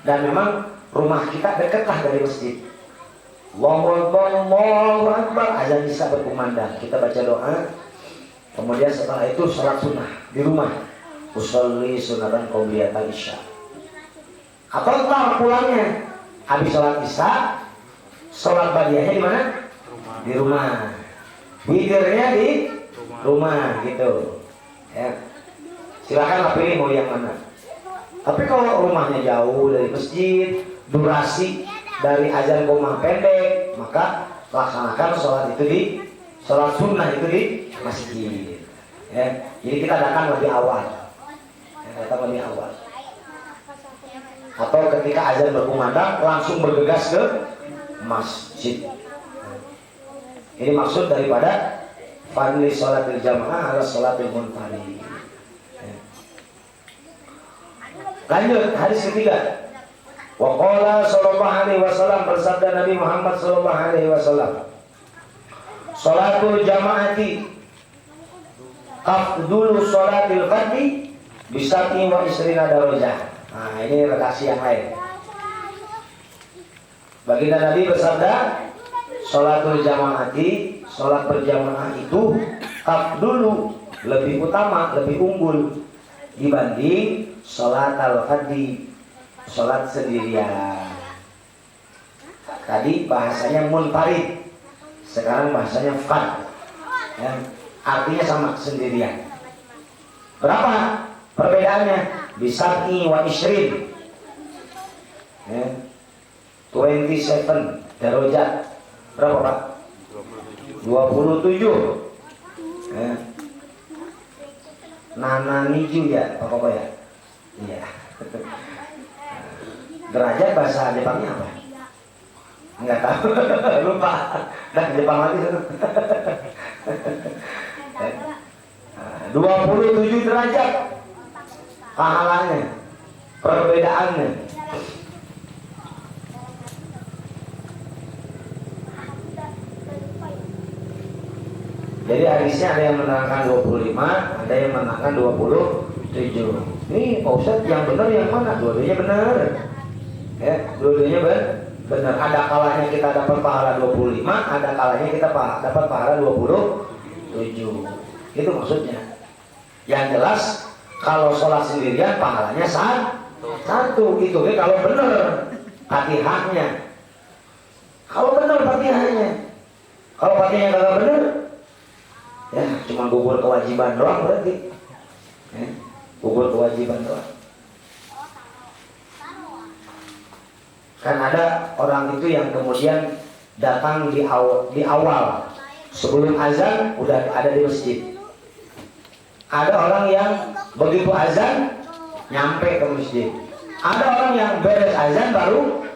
Dan memang rumah kita dekatlah dari masjid. Allahu Akbar, azan isya berkumandang. Kita baca doa. Kemudian setelah itu sholat sunnah di rumah. Usolli sunatan qobliyata isya. Atau ntar pulangnya habis sholat isya, sholat badiahnya di mana? Di rumah. Witirnya di rumah gitu. Ya. Silakanlah pilih mau yang mana. Tapi kalau rumahnya jauh dari masjid, durasi dari azan koma pendek, maka laksanakan sholat itu di sholat sunnah itu di masjid. Ya, jadi kita datang lebih awal. Datang lebih awal. Atau ketika azan berkumandang langsung bergegas ke masjid. Ini maksud daripada fadli sholatil jamaah ala sholatil munfarid. Lanjut hadis ketiga. Wa qala sallallahu alaihi wasallam, bersabda Nabi Muhammad sallallahu alaihi wasallam, sholatul jamaati afdulu sholatil fardhi bisati wa isrina darajah. Nah, ini redaksi yang lain. Baginda Nabi bersabda, sholatul jamaati, sholat berjamaah itu afdulu, lebih utama, lebih unggul dibanding sholat al-fardhi, sholat sendirian. Tadi bahasanya munfarid, sekarang bahasanya fard, ya, artinya sama, sendirian. Berapa perbedaannya? Bisab'i wa isrin, ya, 27 darajat. Berapa Pak? 27. Ya. Nana niju ya Pak Koko ya? Iya. Derajat bahasa Jepangnya apa? Enggak tahu. Lupa. Dan Jepang lagi. 27 derajat pahalanya, perbedaannya. Jadi hadisnya ada yang menerangkan 25, ada yang menerangkan 27. Ini Pak Ustadz yang benar yang mana? Dua-duanya benar. Ya, dua-duanya benar. Ada kalanya kita dapat pahala 25, ada kalanya kita dapat pahala 27. Itu maksudnya. Yang jelas kalau sholat sendirian pahalanya satu. Itu kalau benar Fatihahnya. Kalau benar Fatihahnya. Kalau Fatihahnya kagak benar, ya cuma gugur kewajiban doang berarti. Gugur kewajiban doang. Kan ada orang itu yang kemudian datang di awal sebelum azan udah ada di masjid. Ada orang yang begitu azan nyampe ke masjid. Ada orang yang beres azan baru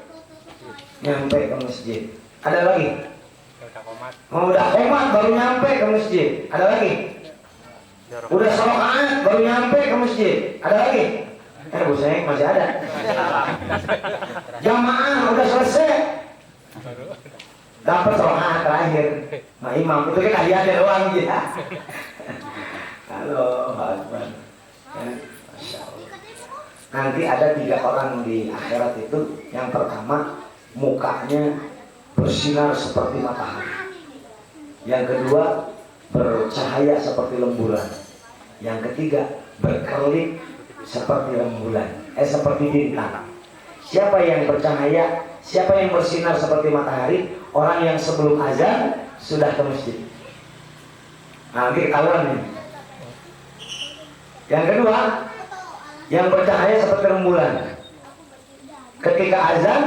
nyampe ke masjid. Ada lagi? Udah komat baru nyampe ke masjid. Ada lagi? Udah sholat baru nyampe ke masjid. Ada lagi? Bu Seng masih ada. Jamaah udah selesai, dapat sholat terakhir. Nah imam itu kan hadiahnya doang gitu. Halo, Akbar. Masya Allah. Nanti ada 3 orang di akhirat itu. Yang pertama mukanya bersinar seperti matahari. Yang kedua bercahaya seperti rembulan. Yang ketiga berkelip seperti rembulan, seperti bintang. Siapa yang bercahaya, siapa yang bersinar seperti matahari? Orang yang sebelum azan sudah ke masjid. Nanti ketahuan nih. Yang kedua, yang bercahaya seperti rembulan. Ketika azan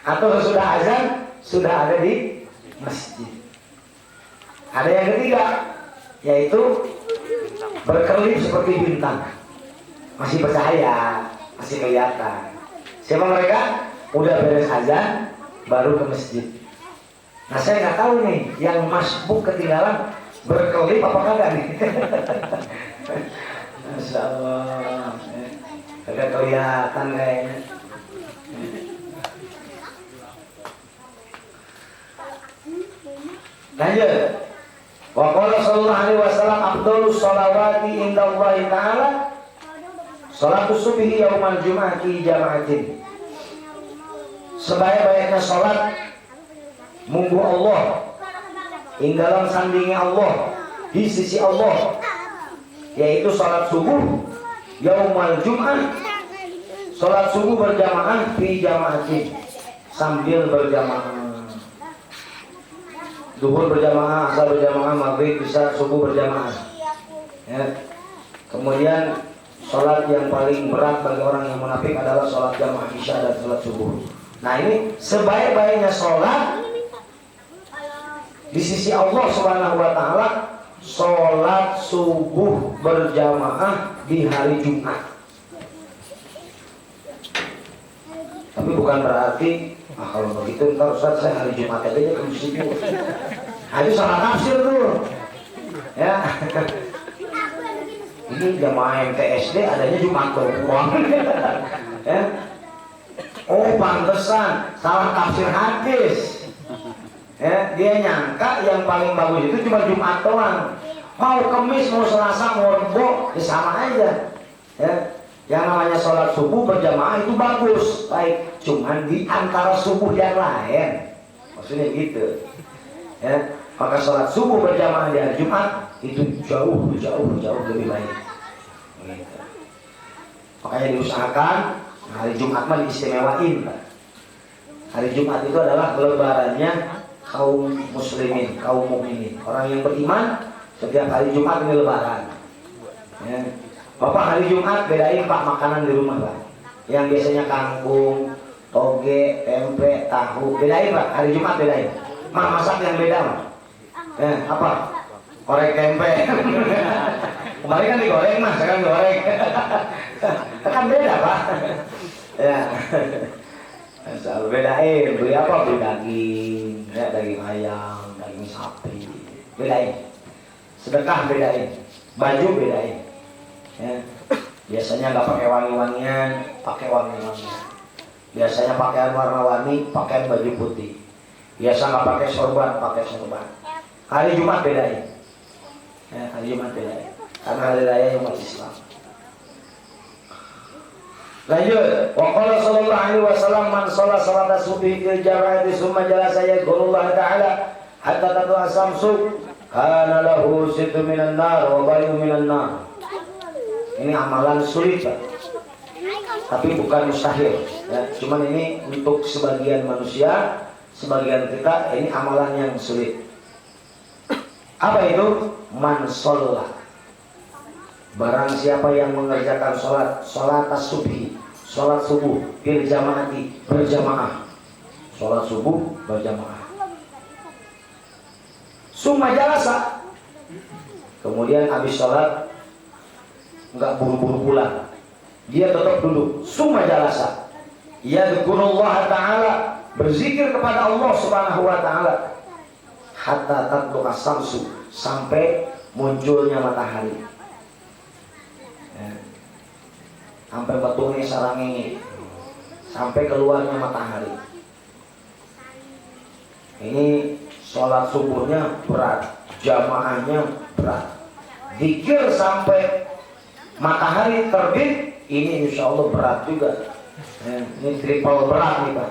atau sesudah azan sudah ada di masjid. Ada yang ketiga, yaitu berkelip seperti bintang. Masih bercahaya, masih kelihatan. Siapa mereka? Udah beres azan baru ke masjid. Nah saya nggak tahu nih, yang masbuk ketinggalan berkelip apa kagak nih? Masya Allah, kagak kelihatan kayaknya. Lanjut. Wa qala sallallahu alaihi wasallam afdhalus sholawati indallahi ta'ala sholatus subhi yaumal jum'ati jama'atin. Sebaik-baiknya sholat munggu Allah ing dalam sandingnya Allah di sisi Allah, yaitu sholat subuh yaumal jum'ah, sholat subuh berjamaah fi jama'atin, sambil berjamaah. Zuhur berjamaah, asar berjamaah, maghrib, isya, subuh berjamaah. Ya. Kemudian sholat yang paling berat bagi orang yang munafik adalah sholat jamaah isya dan sholat subuh. Nah ini sebaik-baiknya sholat di sisi Allah Subhanahu wa Ta'ala, sholat subuh berjamaah di hari Jumat. Tapi bukan berarti kalau begitu ntar Ustaz saya hari Jumat aja ke masjid. Nah, itu salah tafsir tuh. Ya. Ini jamaah MTSD adanya Jumat doang. Ya. Oh pantesan salah tafsir hadis. Ya, dia nyangka yang paling bagus itu cuma Jumat doang. Mau Kamis, mau Selasa, mau Rebo, ya sama aja. Ya. Yang namanya sholat subuh berjamaah itu bagus, baik. Cuman di antara subuh yang lain, maksudnya gitu. Ya, maka sholat subuh berjamaah di hari Jumat itu jauh lebih baik. Gitu. Makanya diusahakan hari Jumat mah diistimewain. Hari Jumat itu adalah lebarannya kaum muslimin, kaum mukminin. Orang yang beriman setiap hari Jumat ini lebaran. Ya. Bapak hari Jumat bedain Pak makanan di rumah Pak. Yang biasanya kangkung, toge, tempe, tahu, bedain Pak. Hari Jumat bedain. Mak masak yang beda Mak. Apa? Korek tempe. Kemarin kan digoreng Mas, sekarang digoreng. Kan beda Pak. Ya. Asal bedain, beli apa? Beli daging, ya, daging ayam, daging sapi. Bedain. Sedekah bedain. Baju bedain. Ya. Biasanya nggak pakai wangi-wangian, pakai wangi-wangian. Biasanya pakaian warna-warni, pakaian baju putih. Biasa nggak pakai sorban, pakai sorban. Hari Jumat bedain. Ya, hari Jumat bedain. Karena hari raya umat Islam. Lanjut. Wa qala sallallahu alaihi wasallam man shalla salata subhi fil jama'ati summa jalasa yadhkurullah ta'ala hatta tatlu'a syamsu kana lahu sittu minan nar wa bayu minan nar. Ini amalan sulit Pak, tapi bukan mustahil ya. Cuman ini untuk sebagian manusia, sebagian kita ini amalan yang sulit. Apa itu? Man sholat, barang siapa yang mengerjakan sholat as-subhi, sholat subuh bil jamaati, berjamaah, sholat subuh berjamaah. Summa jalasa, kemudian habis sholat enggak buru-buru pulang, dia tetap duduk. Summa jalasa, yadhkurullah ta'ala, berzikir kepada Allah Subhanahu wa ta'ala, hatta tatlu'a syamsu, sampai munculnya matahari. Ya. Sampai betulnya sarangnya, sampai keluarnya matahari. Ini sholat subuhnya berat, jamaahnya berat. Zikir sampai matahari terbit, ini insya Allah berat juga. Ini triple berat nih Pak.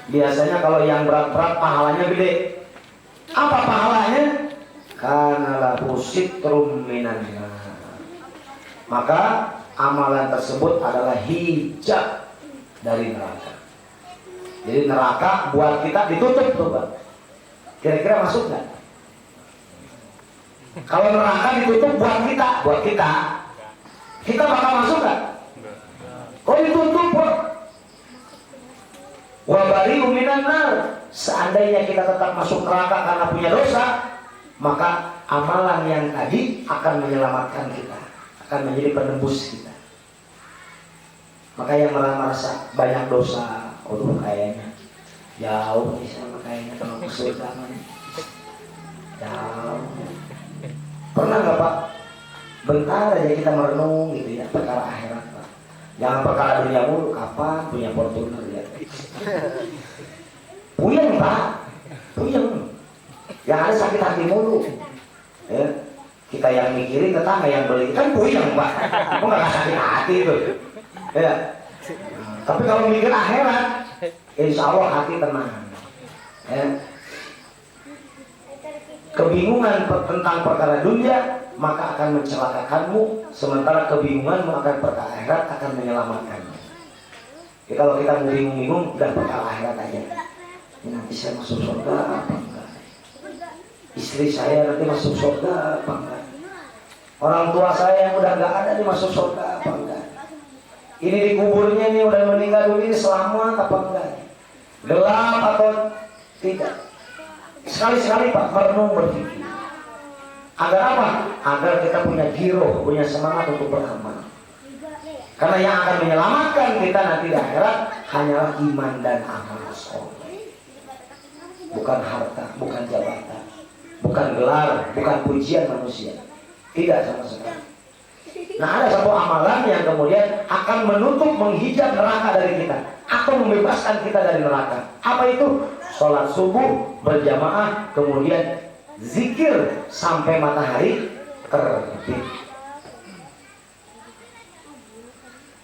Biasanya kalau yang berat-berat pahalanya gede. Apa pahalanya? Karena lahu sitrum minan nar. Maka amalan tersebut adalah hijab dari neraka. Jadi neraka buat kita ditutup tuh Pak. Kira-kira masuk nggak? Kalau neraka ditutup buat kita bakal masuk nggak? Kok ditutup Pak? Wabari minan nar. Seandainya kita tetap masuk neraka karena punya dosa, maka amalan yang tadi akan menyelamatkan kita, akan menjadi penembus kita. Maka yang merasa banyak dosa, kayaknya jauh nih sama kayaknya kalau kesulitan. Jauh. Pernah nggak Pak? Bentar aja kita merenung gitu ya, perkara akhirat Pak. Jangan perkara dunia mulu. Kapan punya Fortuner ya? Puyeng Pak, puyeng. Yang ada sakit hati mulu. Ya. Kita yang mikirin, tetangga yang beli kan puyeng Pak. Kok nggak sakit hati itu? Ya. Tapi kalau mikir akhirat, insya Allah hati tenang. Ya. Kebingungan tentang perkara dunia maka akan mencelakakanmu, sementara kebingunganmu akan perkara akhirat akan menyelamatkanmu. Ya, kalau kita mau bingung-bingung, udah perkara akhirat aja. Ya, nanti saya masuk surga apa enggak? Istri saya nanti masuk surga apa enggak? Orang tua saya yang udah nggak ada nih masuk surga apa enggak? Ini di kuburnya nih udah meninggal dunia selamat apa enggak? gelap atau tidak. Sekali-sekali Pak merenung berpikir. Agar apa? Agar kita punya giroh, punya semangat untuk beramal. Karena yang akan menyelamatkan kita nanti di akhirat hanyalah iman dan amal soleh. Bukan harta, bukan jabatan, bukan gelar, bukan pujian manusia. Tidak sama sekali. Nah, ada satu amalan yang kemudian akan menutup, menghijab neraka dari kita atau membebaskan kita dari neraka. Apa itu? Sholat subuh berjamaah, kemudian zikir sampai matahari terbit.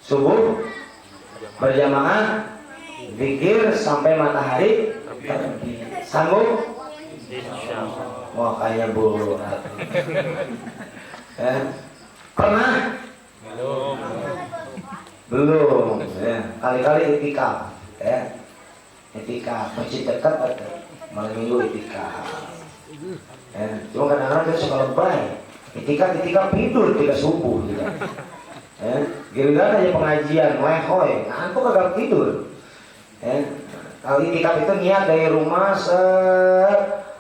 Subuh berjamaah, zikir sampai matahari terbit. Sanggup? Wah, kayaknya berat. Pernah? Belum. Ya. Kali-kali itikaf. Ya. Itikaf. Masjid dekat ada. Malam minggu itikaf. Ya. Cuma kadang-kadang kita suka lebay. Itikaf tidur ketika subuh. Gitu. Ya. Giliran aja pengajian, lehoy. Ngantuk kagak tidur. Ya. Kalau itikaf itu niat dari rumah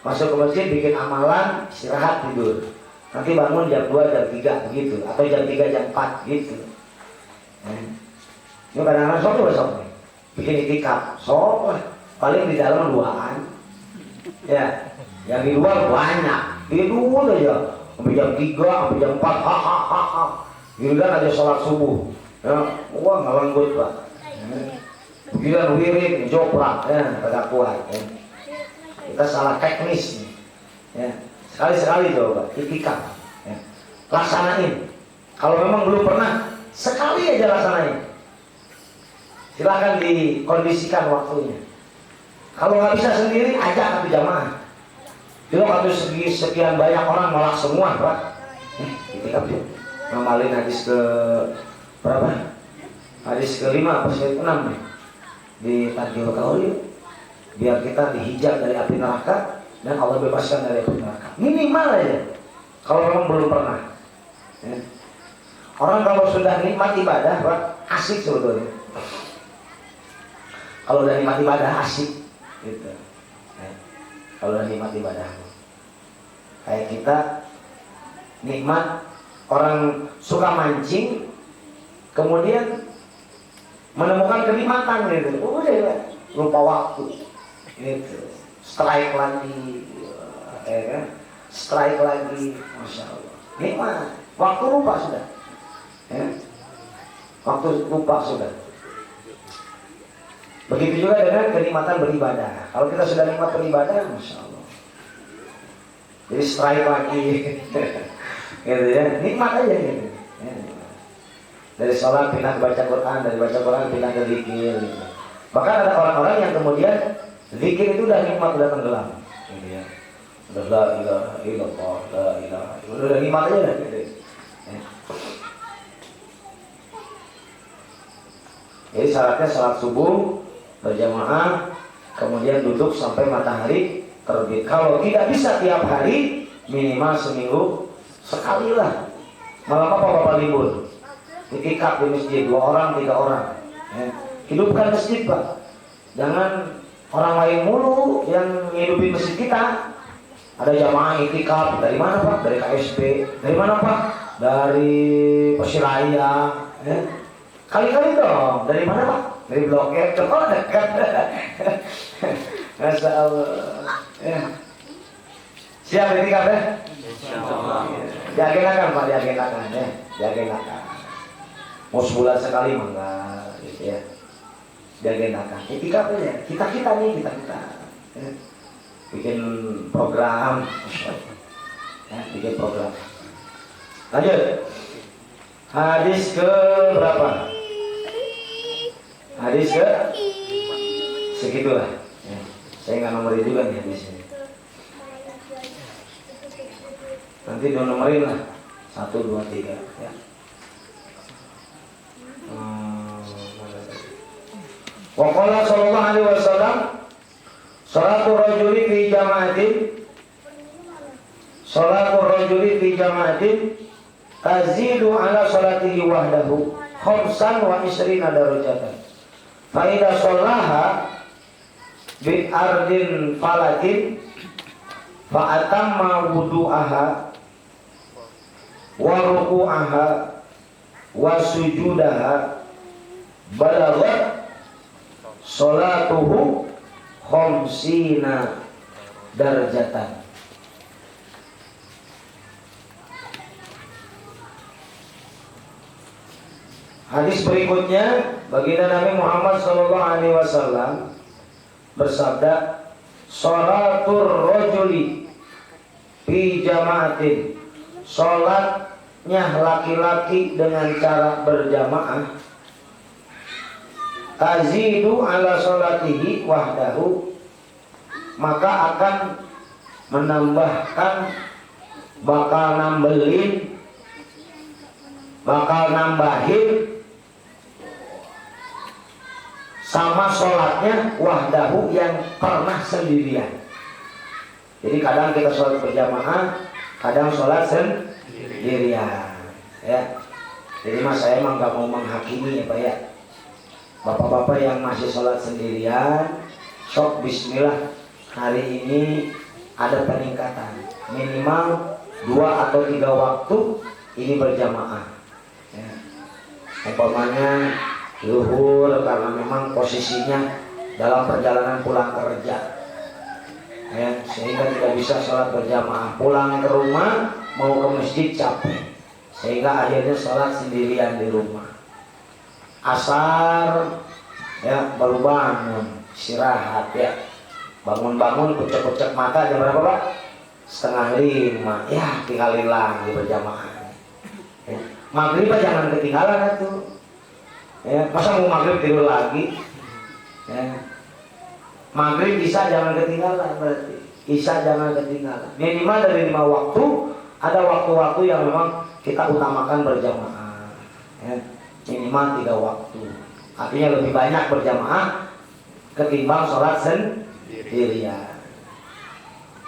masuk ke masjid, bikin amalan, istirahat, tidur. Nanti bangun jam 2, jam 3 begitu, atau jam 3, jam 4 gitu. Ini kadang-kadang sok bikin itikaf, sok paling di dalam 2-an. Ya, yang di luar banyak. Tidur aja sampai jam 3, sampai jam 4, hahaha. Giliran aja sholat subuh. Ya, wah ngelenggut Pak. Giliran wirid, joprak, ya, kagak kuat. Ya. Kita salah teknis nih. Ya. Sekali-sekali coba itikaf. Ya. Laksanain. Kalau memang belum pernah, sekali aja laksanain. Silakan dikondisikan waktunya. Kalau nggak bisa sendiri, ajak satu jamaah. Kalau atau sekian banyak orang nolak semua, Pak. Itikaf yuk. Ngamalin hadis ke berapa? Hadis ke-5 apa ke-6 nih? Di Tanjil Kauli. Biar kita dihijab dari api neraka dan Allah bebaskan dari api neraka. Minimal aja. Kalau memang belum pernah. Ya. Orang kalau sudah nikmat ibadah, Pak, asik sebetulnya. Kalau udah nikmat ibadah asik, gitu. Ya. Kalau udah nikmat ibadah, kayak kita nikmat, orang suka mancing, kemudian menemukan kenikmatan gitu. Udah ya, lupa waktu. Gitu. Strike lagi, ya kan? Strike lagi, masya Allah. Nikmat, waktu lupa sudah, ya? Waktu lupa sudah. Begitu juga dengan kenikmatan beribadah. Kalau kita sudah nikmat beribadah, masya Allah. Jadi strike lagi, gitu ya. Nikmat aja gitu. Ya. Dari sholat pindah ke baca Quran, dari baca Quran pindah ke zikir. Gitu. Bahkan ada orang-orang yang kemudian zikir itu udah nikmat, udah tenggelam. Gitu ya. Udah la ilaha illallah, la ilaha illallah. Udah nikmat aja dah gitu. Ya. Jadi syaratnya salat subuh berjamaah, kemudian duduk sampai matahari terbit. Kalau tidak bisa tiap hari, minimal seminggu sekali lah. Malam apa Bapak libur? Itikaf di masjid 2 orang, 3 orang. Ya. Hidupkan masjid Pak. Jangan orang lain mulu yang ngidupin masjid kita. Ada jamaah itikaf dari mana Pak? Dari KSP. Dari mana Pak? Dari Persiraya. Ya. Kali-kali dong. Dari mana Pak? Dari Blok M. Coba dekat. Masya Allah. Ya. Siap itikaf ya? Diagendakan Pak, diagendakan ya. Diagendakan. Mau sebulan sekali mangga, gitu ya. Diagendakan. Itikaf aja. Kita nih, kita. Ya. Bikin program. Ya, bikin program. Lanjut. Hadis ke berapa? Hadis ke segitulah. Ya. Saya nggak nomorin juga nih hadisnya. Nanti nomorin lah. 1, 2, 3 ya. Wa qala sallallahu alaihi wasallam salatu rajuli fi jama'atin tazidu ala salatihi wahdahu 25 darajatan fa idza shallaha bi ardin falatin fa atamma wudu'aha wa ruku'aha wa sujudaha balaghat salatuhu khamsina darjatan. Hadis berikutnya, baginda Nabi Muhammad SAW bersabda, sholatur rajuli fi jama'atin, sholatnya laki-laki dengan cara berjamaah, tazidu ala sholatihi wahdahu, maka akan menambahkan, bakal nambahin sama sholatnya wahdahu yang pernah sendirian. Jadi kadang kita sholat berjamaah, kadang sholat sendirian ya. Jadi mas saya emang gak mau menghakimi ya Pak ya. Bapak-bapak yang masih sholat sendirian, sok bismillah, hari ini ada peningkatan minimal 2 atau 3 waktu ini berjamaah ya. Umpamanya zuhur karena memang posisinya dalam perjalanan pulang kerja ya, sehingga tidak bisa sholat berjamaah, pulang ke rumah mau ke masjid capek sehingga akhirnya sholat sendirian di rumah. Asar ya baru bangun istirahat ya, bangun kucek-kucek mata jam berapa Pak? 4:30 ya, tinggalin lagi berjamaah ya. Maghrib jangan ketinggalan tuh ya, masa mau maghrib tidur lagi ya. Maghrib isya jangan ketinggalan, berarti isya jangan ketinggalan. Minimal dari 5 waktu ada waktu-waktu yang memang kita utamakan berjamaah ya. Minimal 3 waktu, artinya lebih banyak berjamaah ketimbang sholat sendirian.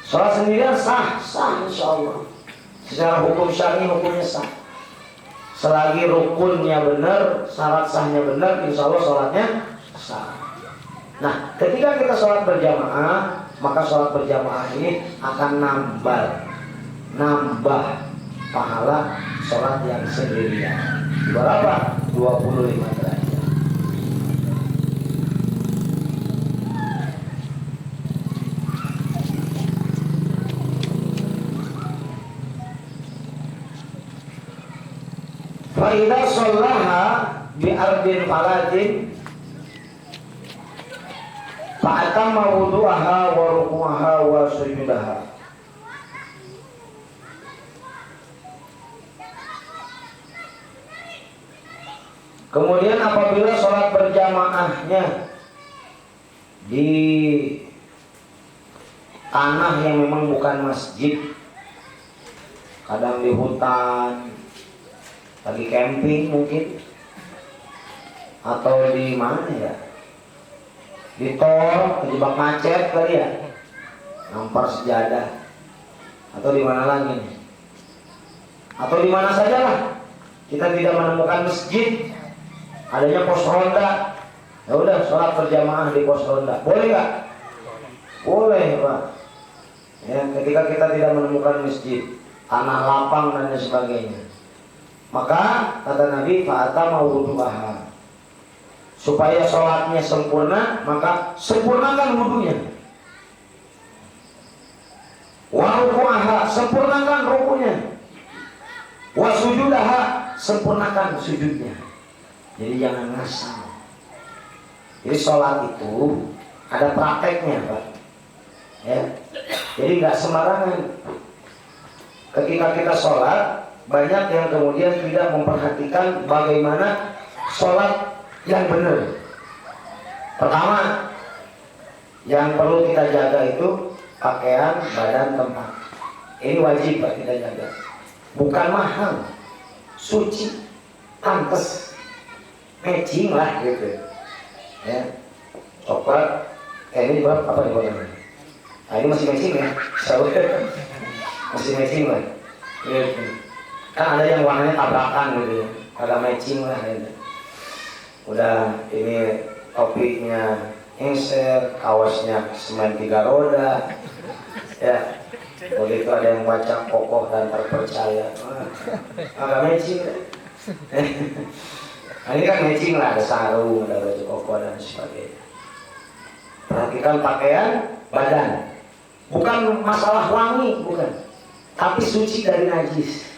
Sholat sendirian sah insya Allah, secara hukum syar'i hukumnya sah. Selagi rukunnya benar, syarat sahnya benar, insya Allah sholatnya sah. Nah, ketika kita sholat berjamaah, maka sholat berjamaah ini akan nambah pahala sholat yang sendirian. Berapa? 25 derajat. Faidah sholaha bi ardin falatin fa'atamma wudu'aha wa ruku'aha wa sujudaha. Kemudian apabila sholat berjamaahnya di tanah yang memang bukan masjid, kadang di hutan, lagi camping mungkin, atau di mana ya, di tol, terjebak macet kali ya, nampar sejadah, atau di mana lagi nih, atau di mana sajalah kita tidak menemukan masjid, adanya pos ronda, ya udah sholat berjamaah di pos ronda, boleh nggak? Boleh Pak. Ya, ketika kita tidak menemukan masjid, tanah lapang dan sebagainya, maka kata Nabi fa'atamma wudu'aha, supaya sholatnya sempurna, maka sempurnakan wudunya. Wa ruku'aha, sempurnakan rukunya. Wa sujudaha, sempurnakan sujudnya. Jadi jangan ngasal. Jadi sholat itu ada prakteknya Pak ya. Jadi nggak sembarangan. Ketika kita sholat, banyak yang kemudian tidak memperhatikan bagaimana sholat yang benar. Pertama, yang perlu kita jaga itu pakaian, badan, tempat. Ini wajib Pak kita jaga. Bukan mahal, suci, pantas, matching lah gitu. Ya, coklat. Ini berapa apa nih warnanya? Nah, ini masih matching ya, masih matching lah. Gitu. Kan ada yang warnanya tabrakan gitu ya, kagak matching lah gitu. Udah ini topinya engser, kaosnya semen 3 roda, ya. Begitu ada yang baca kokoh dan terpercaya, agak matching. Nah, ini kan matching lah, ada sarung, ada baju kokoh dan sebagainya. Perhatikan pakaian badan, bukan masalah wangi, bukan, tapi suci dari najis.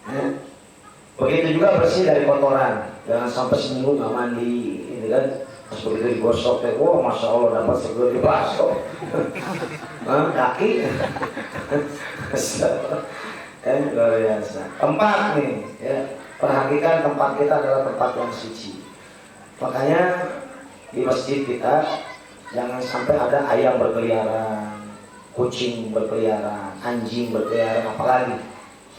Ya. Begitu juga bersih dari kotoran, jangan sampai seminggu nggak mandi, ini kan. Pas begitu digosok, wah masya Allah dapat segera dibasuh. Kaki, luar biasa. Tempat nih, ya. Perhatikan tempat kita adalah tempat yang suci. Makanya di masjid kita jangan sampai ada ayam berkeliaran, kucing berkeliaran, anjing berkeliaran, apalagi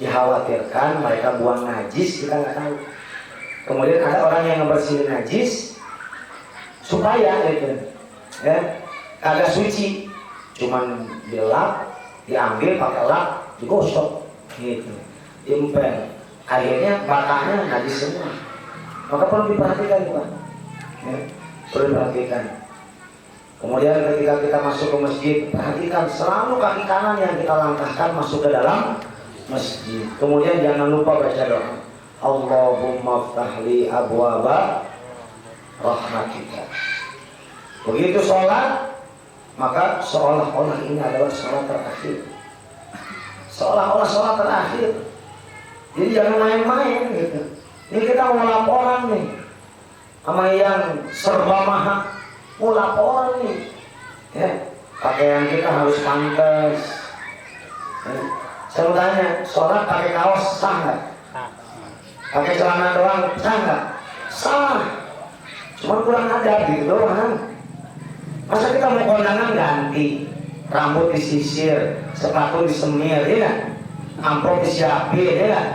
dikhawatirkan mereka buang najis, kita nggak tahu. Kemudian ada orang yang ngebersihin najis supaya gitu, ya, kagak suci, cuman dilap, diambil pakai lap, digosok, gitu, diempel, akhirnya batangnya najis semua. Maka perlu diperhatikan, Pak. Ya, perlu diperhatikan. Kemudian ketika kita masuk ke masjid, perhatikan selalu kaki kanan yang kita langkahkan masuk ke dalam masjid. Kemudian jangan lupa baca doa. Allahumma ftahli abwaba rahmatika. Begitu sholat, maka seolah-olah ini adalah sholat terakhir. Seolah-olah sholat terakhir. Jadi jangan main-main gitu. Ini kita mau laporan nih sama yang serba mahal, mau laporan nih. Ya, pakaian kita harus pantas. Ya. Saya mau tanya, sholat pakai kaos sah nggak? Pakai celana doang sah nggak? Sah. Cuma kurang adab gitu doang. Masa kita mau kondangan ganti, rambut disisir, sepatu disemir, ya kan? Amplop disiapin, ya kan?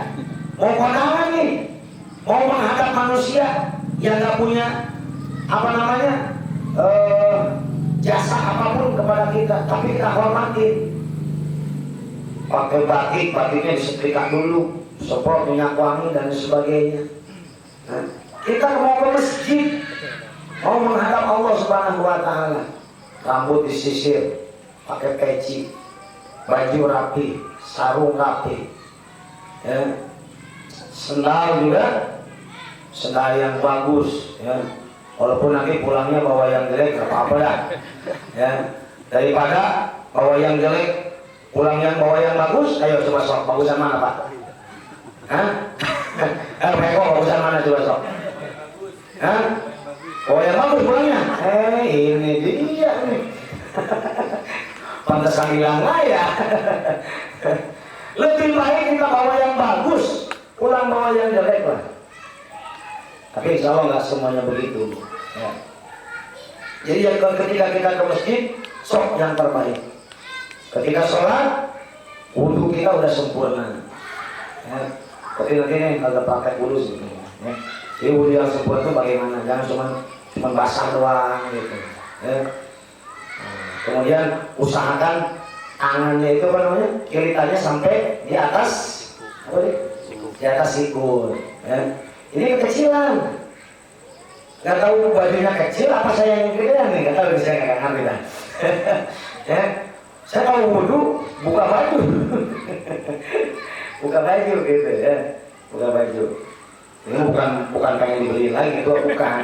Mau kondangan nih, mau menghadap manusia yang nggak punya apa namanya jasa apapun kepada kita, tapi kita hormatin. Pakai batik, batiknya disetrika dulu, semprot minyak wangi dan sebagainya. Nah, kita mau ke masjid, mau menghadap Allah Subhanahu wa Ta'ala, rambut disisir, pakai peci, baju rapi, sarung rapi, ya. Sendal juga, sendal yang bagus, ya. Walaupun nanti pulangnya bawa yang jelek, gak apa-apa dah, ya. Daripada bawa yang jelek, pulangnya bawa yang bagus, ayo coba sok, bagusan mana Pak? Hah? Peko bagusan mana coba sok? Hah? Oh yang bagus pulangnya? Ini dia nih. Pantesan hilang ya. Lebih baik kita bawa yang bagus, pulang bawa yang jelek lah. Tapi insya Allah nggak semuanya begitu. Ya. Jadi ketika kita ke masjid, sok yang terbaik. Ketika sholat, wudhu kita udah sempurna. Ya. Tapi nanti nih kalau pakai wudhu sih. Ya. Jadi wudhu yang sempurna itu bagaimana? Jangan cuma basah doang gitu. Ya. Kemudian usahakan tangannya itu apa namanya, kiritannya sampai di atas apa nih? Di atas siku. Ya. Ini kekecilan. Gak tahu bajunya kecil apa saya yang gedean nih? Gak tahu, saya nggak ngerti dah. Ya. Saya kalau wudhu buka baju. Buka baju gitu ya. Buka baju. Ini bukan pengen dibeli lagi, itu bukan.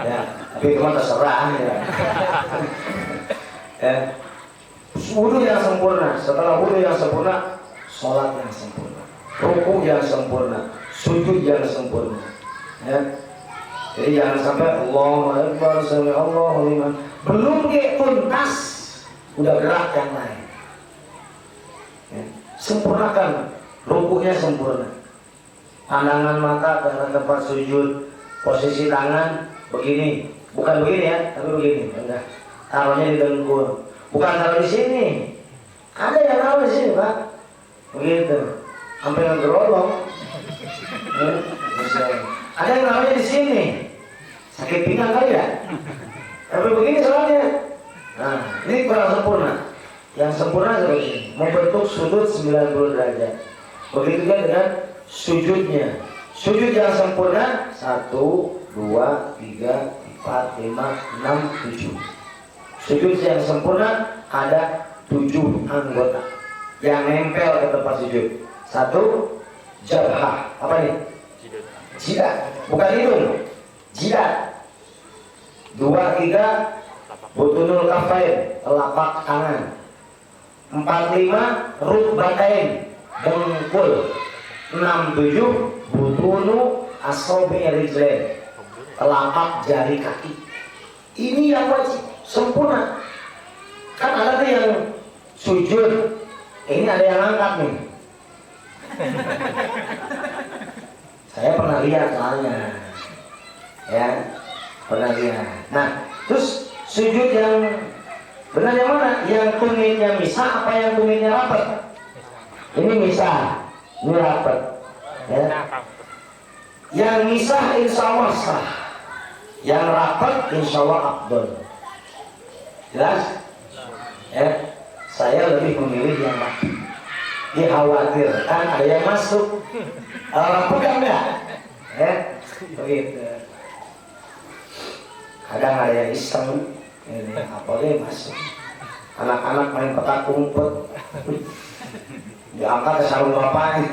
Ya. Tapi cuma terserah ya. Ya. Wudhu yang sempurna. Setelah wudhu yang sempurna, sholat yang sempurna, ruku yang sempurna, sujud yang sempurna. Ya. Jadi jangan sampai Allahu Akbar, sami Allahu liman, belum tuntas udah gerak yang lain. Ya. Sempurnakan rukunya, sempurna, pandangan mata ke arah tempat sujud, posisi tangan begini, bukan begini ya, tapi begini, enggak. Taruhnya di dengkul, bukan taruh di sini. Ada yang taruh di sini Pak, begitu, sampai ngegerolong. Ya. Ada yang taruhnya di sini, sakit pinggang kali ya. Tapi begini soalnya. Nah, ini kurang sempurna. Yang sempurna seperti ini, membentuk sudut 90 derajat. Begitu juga dengan sujudnya. Sujud yang sempurna 1, 2, 3, 4, 4, 5, 6, 7. Sujud yang sempurna ada 7 anggota yang nempel ke tempat sujud. 1, jabhah. Apa nih? Jidat. Bukan hidung. Jidat. 2, 3, butunul kafain, telapak tangan. 4, 5, rukbatain, dengkul. 6, 7, butunu asobi rijlain, telapak jari kaki. Ini yang wajib sempurna. Kan ada tuh yang sujud, ini ada yang angkat nih. Saya pernah lihat soalnya, ya pernah lihat. Nah, terus sujud yang benar yang mana? Yang tumitnya misah apa yang tumitnya rapat? Ini misah, ini rapat. Ya. Yang misah insya Allah sah, yang rapat insya Allah afdol. Jelas? Ya, saya lebih memilih yang rapat. Dikhawatirkan ada yang masuk. Rapat kan enggak? Ya, begitu. Kadang ada yang iseng, ini apa deh masuk. Anak-anak main petak umpet, diangkat ke sarung bapaknya.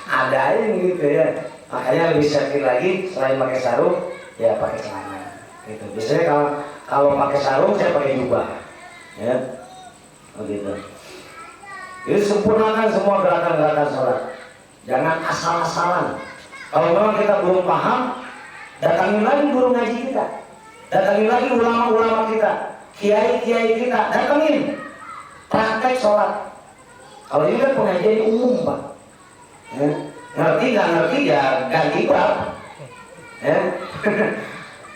Ada aja gitu ya. Makanya lebih sakit lagi selain pakai sarung, ya pakai celana. Gitu. Biasanya kalau pakai sarung saya pakai jubah, ya, begitu. Jadi sempurnakan semua gerakan-gerakan sholat. Jangan asal-asalan. Kalau memang kita belum paham, datangin lagi guru ngaji kita, datangin lagi ulama-ulama kita, kiai-kiai kita, datangin praktek sholat. Kalau ini kan pengajian umum Pak, ya. Ngerti nggak ngerti ya ganti bab, ya.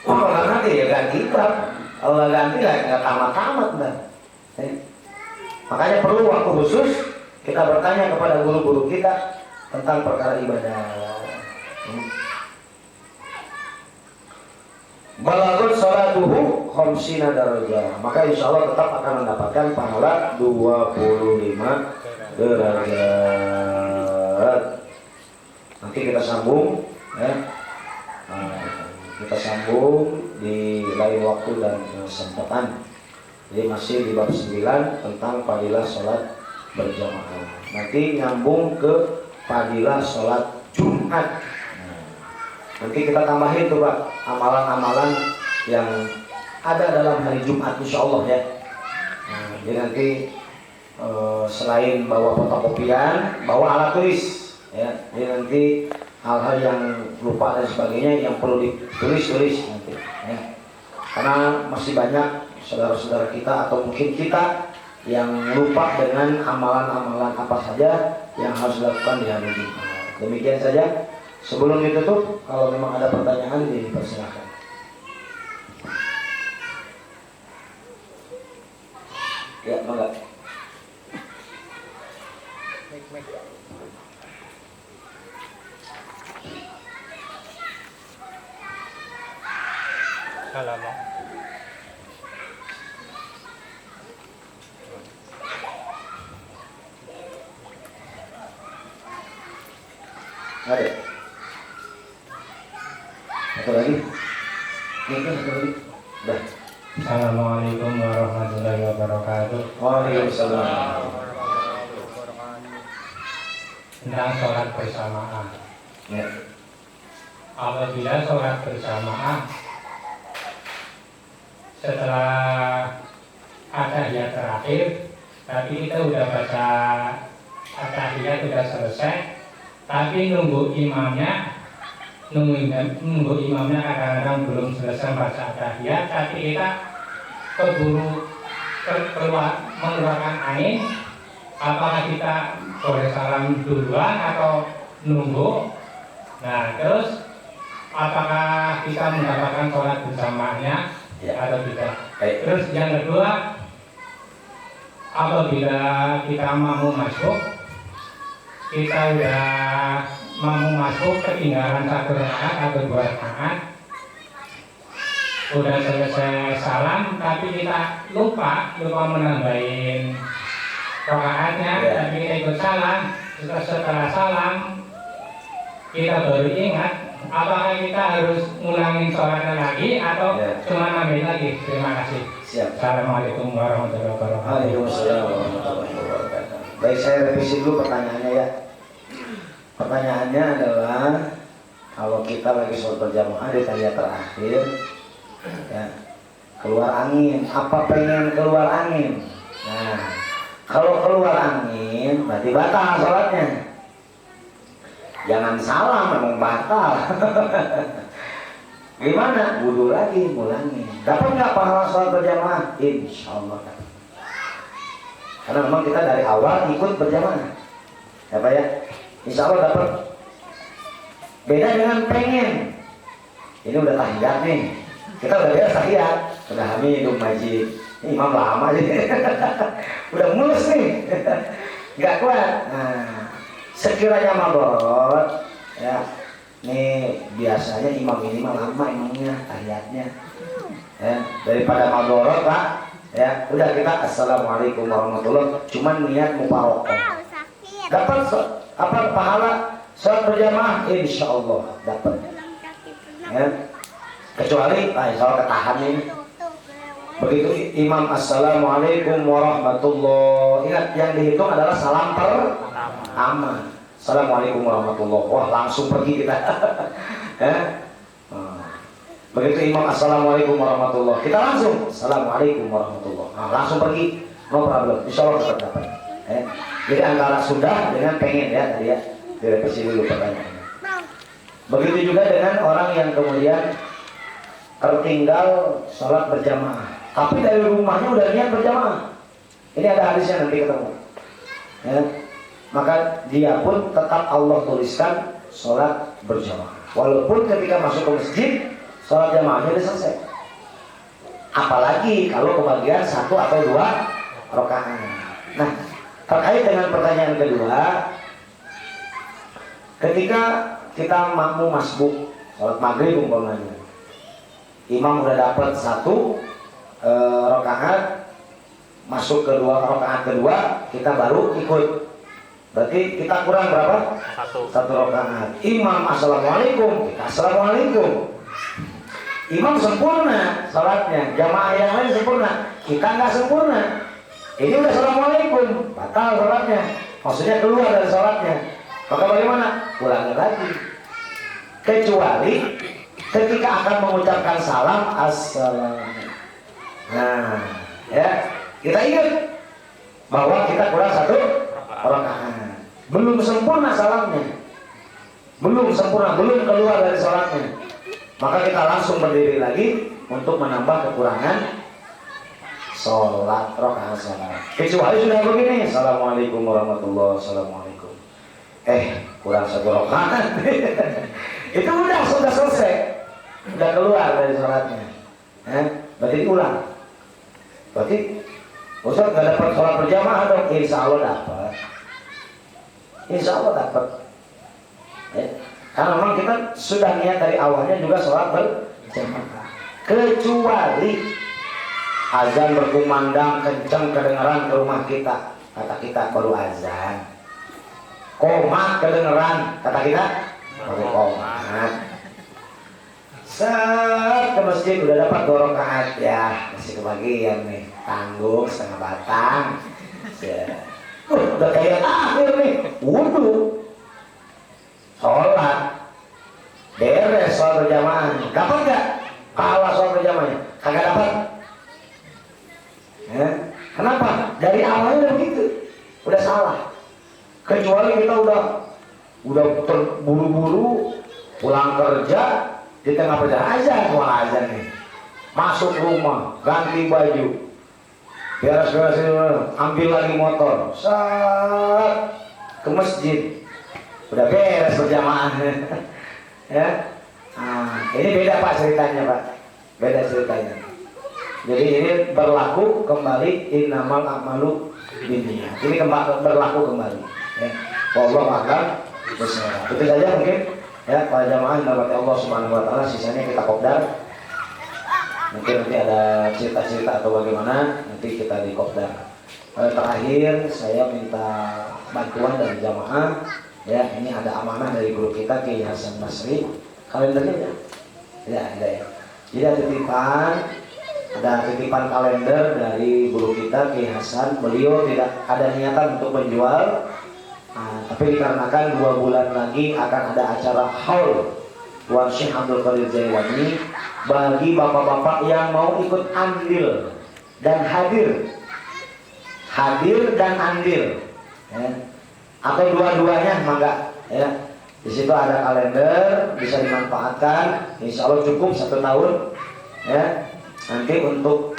Kalau nggak ngerti ya ganti bab, kalau nggak ganti ya nggak tamat-tamat Mbak. Ya. Makanya perlu waktu khusus kita bertanya kepada guru-guru kita tentang perkara ibadah. Balagut sholatuhu khamsina darajah, maka insya Allah tetap akan mendapatkan pahala 25 derajat. Nanti kita sambung, ya. Kita sambung di lain waktu dan kesempatan. Jadi masih di bab 9 tentang fadilah sholat berjamaah. Nanti nyambung ke fadilah sholat Jumat. Nanti kita tambahin tuh Pak amalan-amalan yang ada dalam hari Jumat insya Allah ya. Jadi nanti selain bawa fotokopian, bawa alat tulis ya. Jadi nanti hal-hal yang lupa dan sebagainya yang perlu ditulis nanti ya. Karena masih banyak saudara-saudara kita atau mungkin kita yang lupa dengan amalan-amalan apa saja yang harus dilakukan di hari Jumat. Demikian saja. Sebelum ditutup, kalau memang ada pertanyaan dipersilakan. Ya, mangga. Halaman. Ada. Satu lagi. Mungkin satu lagi. Dah. Assalamualaikum warahmatullahi wabarakatuh. Waalaikumsalam. Tentang sholat berjamaah. Ya. Apabila sholat berjamaah setelah atahiyat terakhir, tapi kita udah baca atahiyat sudah selesai, tapi nunggu imamnya kadang-kadang belum selesai baca atahiyat, tapi kita keburu mengeluarkan angin. Apakah kita boleh salam duluan atau nunggu? Nah, terus apakah kita mendapatkan sholat bersamanya Ya. atau tidak? Baik. Terus yang kedua, apabila kita mau masuk, kita udah mau masuk ketinggalan 1 rakaat atau 2 rakaat, udah selesai salam, tapi kita lupa menambahin rakaatnya, Ya. tapi kita ikut salam. Setelah salam kita baru ingat apakah kita harus ngulangin sholatnya lagi atau Ya. cuma nambahin lagi? Terima kasih. Siap. Assalamualaikum warahmatullahi wabarakatuh. Waalaikumsalam warahmatullahi wabarakatuh. Baik, saya revisi dulu pertanyaannya ya. Pertanyaannya adalah kalau kita lagi sholat berjamaah di tahiyat terakhir, ya, keluar angin, apa pengen keluar angin? Nah, kalau keluar angin berarti batal sholatnya. Jangan salah, memang batal. Gimana? Wudhu lagi, ulangi. Dapat nggak pahala sholat berjamaah? Insya Allah dapat. Karena memang kita dari awal ikut berjamaah, ya Pak ya. Insya Allah dapat. Beda dengan pengen. Ini udah tahiyat nih. Kita udah beres tahiyat, udah hamidum majid. Ini imam lama aja. Udah mulus nih. Nggak kuat. Nah, sekiranya mabot, ya. Nih biasanya imam ini mah lama imamnya tahiyatnya. Ya, daripada mabot Pak. Ya, udah kita assalamualaikum warahmatullahi wabarakatuh. Cuman niat muparokah. Dapat apa pahala sholat berjamaah? Insya Allah dapat. Ya. Kecuali soal ketahan ini. Begitu imam assalamualaikum warahmatullahi. Ingat yang dihitung adalah salam pertama. Assalamualaikum warahmatullahi. Wah langsung pergi kita. Ya. Begitu imam assalamualaikum warahmatullahi, kita langsung assalamualaikum warahmatullahi. Nah, langsung pergi, no problem. Insya Allah tetap dapat. Jadi antara sudah dengan pengen ya tadi ya. Direvisi dulu pertanyaannya. Begitu juga dengan orang yang kemudian tertinggal sholat berjamaah, tapi dari rumahnya udah niat berjamaah. Ini ada hadisnya nanti ketemu. Ya. Maka dia pun tetap Allah tuliskan sholat berjamaah. Walaupun ketika masuk ke masjid sholat jamaahnya sudah selesai. Apalagi kalau kebagian 1 atau 2 rakaat. Nah, terkait dengan pertanyaan kedua, ketika kita makmum masbuk sholat maghrib umpamanya, imam udah dapat 1 rakaat, masuk ke 2 rakaat kedua, kita baru ikut. Berarti kita kurang berapa? 1 rakaat. Imam assalamualaikum, kita assalamualaikum. Imam sempurna salatnya, jamaah yang lain sempurna, kita nggak sempurna. Ini udah assalamualaikum, batal salatnya. Maksudnya keluar dari salatnya. Maka bagaimana? Ulangi lagi. Kecuali ketika akan mengucapkan salam assalamualaikum. Nah, ya kita ingat bahwa kita kurang 1 rakaat. Belum sempurna salamnya, belum sempurna, belum keluar dari salatnya. Maka kita langsung berdiri lagi untuk menambah kekurangan sholat rakaat sholat. Kecuali sudah begini, assalamualaikum warahmatullahi wabarakatuh. Kurang 1 rakaat. Itu sudah selesai, sudah keluar dari sholatnya. Berarti diulang. Berarti Ustaz nggak dapat sholat berjamaah dong? Insya Allah dapat. Insya Allah dapat. Karena memang kita sudah niat dari awalnya juga sholat berjamaah. Kecuali azan berkumandang kencang kedengaran ke rumah kita, kata kita baru azan. Qomat kedengaran, kata kita baru qomat. Set ke masjid udah dapat 2 rakaat ya, masih kebagian nih, tanggung setengah batang. Udah kayak akhir nih, wudhu. Sholat beres sholat berjamaah, dapat nggak pahala sholat berjamaahnya? Kagak dapat. Kenapa? Dari awalnya udah begitu, udah salah. Kecuali kita udah terburu-buru pulang kerja di tengah perjalanan azan nih, masuk rumah ganti baju, beres-beres ambil lagi motor, saat ke masjid. Udah beres berjamaah. Ya. Nah, ini beda Pak ceritanya Pak. Beda ceritanya. Jadi ini berlaku kembali innamal a'malu binniyat. Ini berlaku kembali. Ya. Wallahu a'lam bishawab. Itu saja mungkin ya para jamaah yang dirahmati Allah Subhanahu wa taala, sisanya kita kopdar. Mungkin nanti ada cerita-cerita atau bagaimana nanti kita dikopdar. Terakhir saya minta bantuan dari jamaah. Ya, ini ada amanah dari guru kita Kiai Hasan Basri. Kalendernya ya? Ya, ada ya. Jadi ada titipan kalender dari guru kita Ki Hasan. Beliau tidak ada niatan untuk menjual, tapi dikarenakan 2 bulan lagi akan ada acara haul Tuan Syekh Abdul Qadir Jailani bagi bapak-bapak yang mau ikut andil dan hadir dan andil, ya. Atau dua-duanya mangga, ya. Di situ ada kalender, bisa dimanfaatkan. Insya Allah cukup 1 tahun, ya. Nanti untuk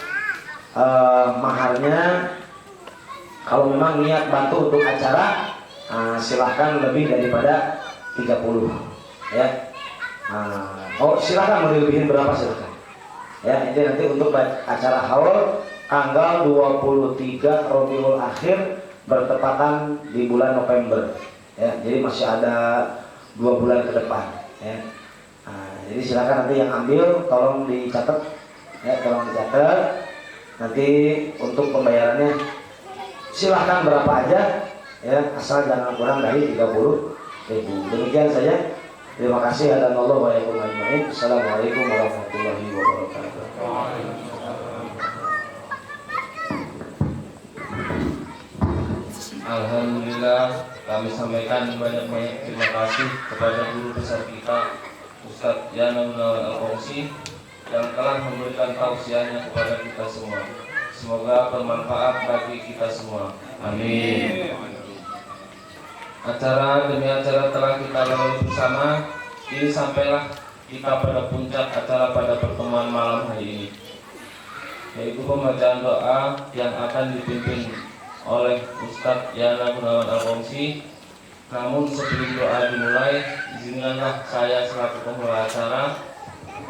maharnya, kalau memang niat bantu untuk acara, silahkan lebih daripada 30, ya. Silahkan mau dilebihin berapa silahkan, ya. Ini nanti untuk acara haul tanggal 23 Rabiul Akhir bertepatan di bulan November, ya. Jadi masih ada 2 bulan ke depan, ya. Jadi silakan nanti yang ambil tolong dicatat, ya, tolong dicatat. Nanti untuk pembayarannya silahkan berapa aja, ya, asal jangan kurang dari 30.000. Demikian saja. Terima kasih. Allah wa yakum ajmain. Assalamualaikum warahmatullahi wabarakatuh. Alhamdulillah, kami sampaikan banyak-banyak terima kasih kepada guru besar kita Ustadz Yana Gunawan Al-Kongsi yang telah memberikan tausiahnya kepada kita semua. Semoga bermanfaat bagi kita semua. Amin. Acara demi acara telah kita lalui bersama. Ini sampailah kita pada puncak acara pada pertemuan malam hari ini, yaitu pembacaan doa yang akan dipimpin oleh Ustadz Yana Gunawan Al-Kongsi. Namun sebelum doa dimulai, izinkanlah saya selaku pembawa acara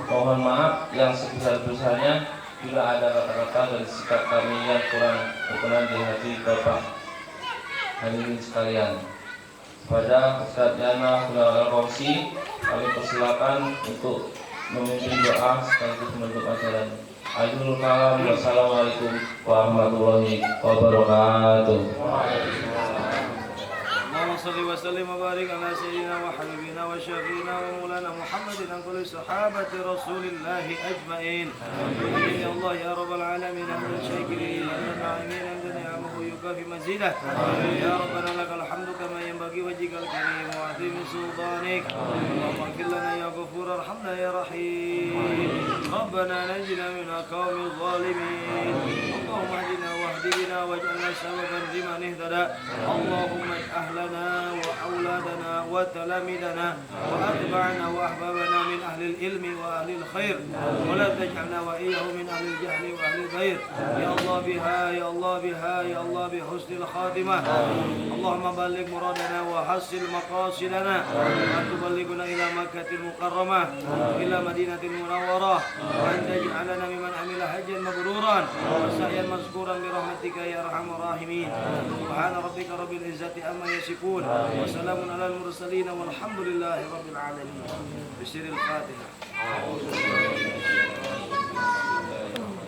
mohon maaf yang sebesar-besarnya bila ada kata-kata dan sikap kami yang kurang berkenan di hati Bapak hadirin sekalian. Pada Ustadz Yana Gunawan Al-Kongsi, kami persilakan untuk memimpin doa sekaligus menutup acara. Akhirul kalam. Wassalamualaikum warahmatullahi wabarakatuh. اللهم صل وسلم وبارك على سيدنا وحبيبنا وشفينا ومولانا محمد عن كل صحابة رسول الله أجمعين. آمين يا الله يا رب العالمين. حمد الشاكرين الناعمين حمدا نعمه يكافي مزيده. يا ربنا لك الحمد كما ينبغي وجهك الكريم وعظيم سلطانك. اللهم اغفر لنا يا غفور ارحمنا يا رحيم. ربنا نجنا من القوم الظالمين. اللهم اهدنا واهد بنا واجعلنا سببا لمن اهتدى. اللهم أهلنا وأولادنا وتلاميذنا وأتباعنا وأحبابنا من أهل العلم وأهل الخير، ولا تجعلنا وإياه من أهل الجهل وأهل الغير. يا الله بها يا الله بها يا الله بحسن الخاتمة. اللهم بلغ مرادنا وحسن مقاصدنا، وأن تبلغنا إلى مكة المكرمة إلى مدينة المنورة، وأن تجعلنا ممن عمل حجا مبرورا وسعيا مذكورا برحمتك يا أرحم الراحمين. سبحان ربك رب العزة عما يصفون وسلام على المرسلين والحمد لله رب العالمين. بسر الفاتحة.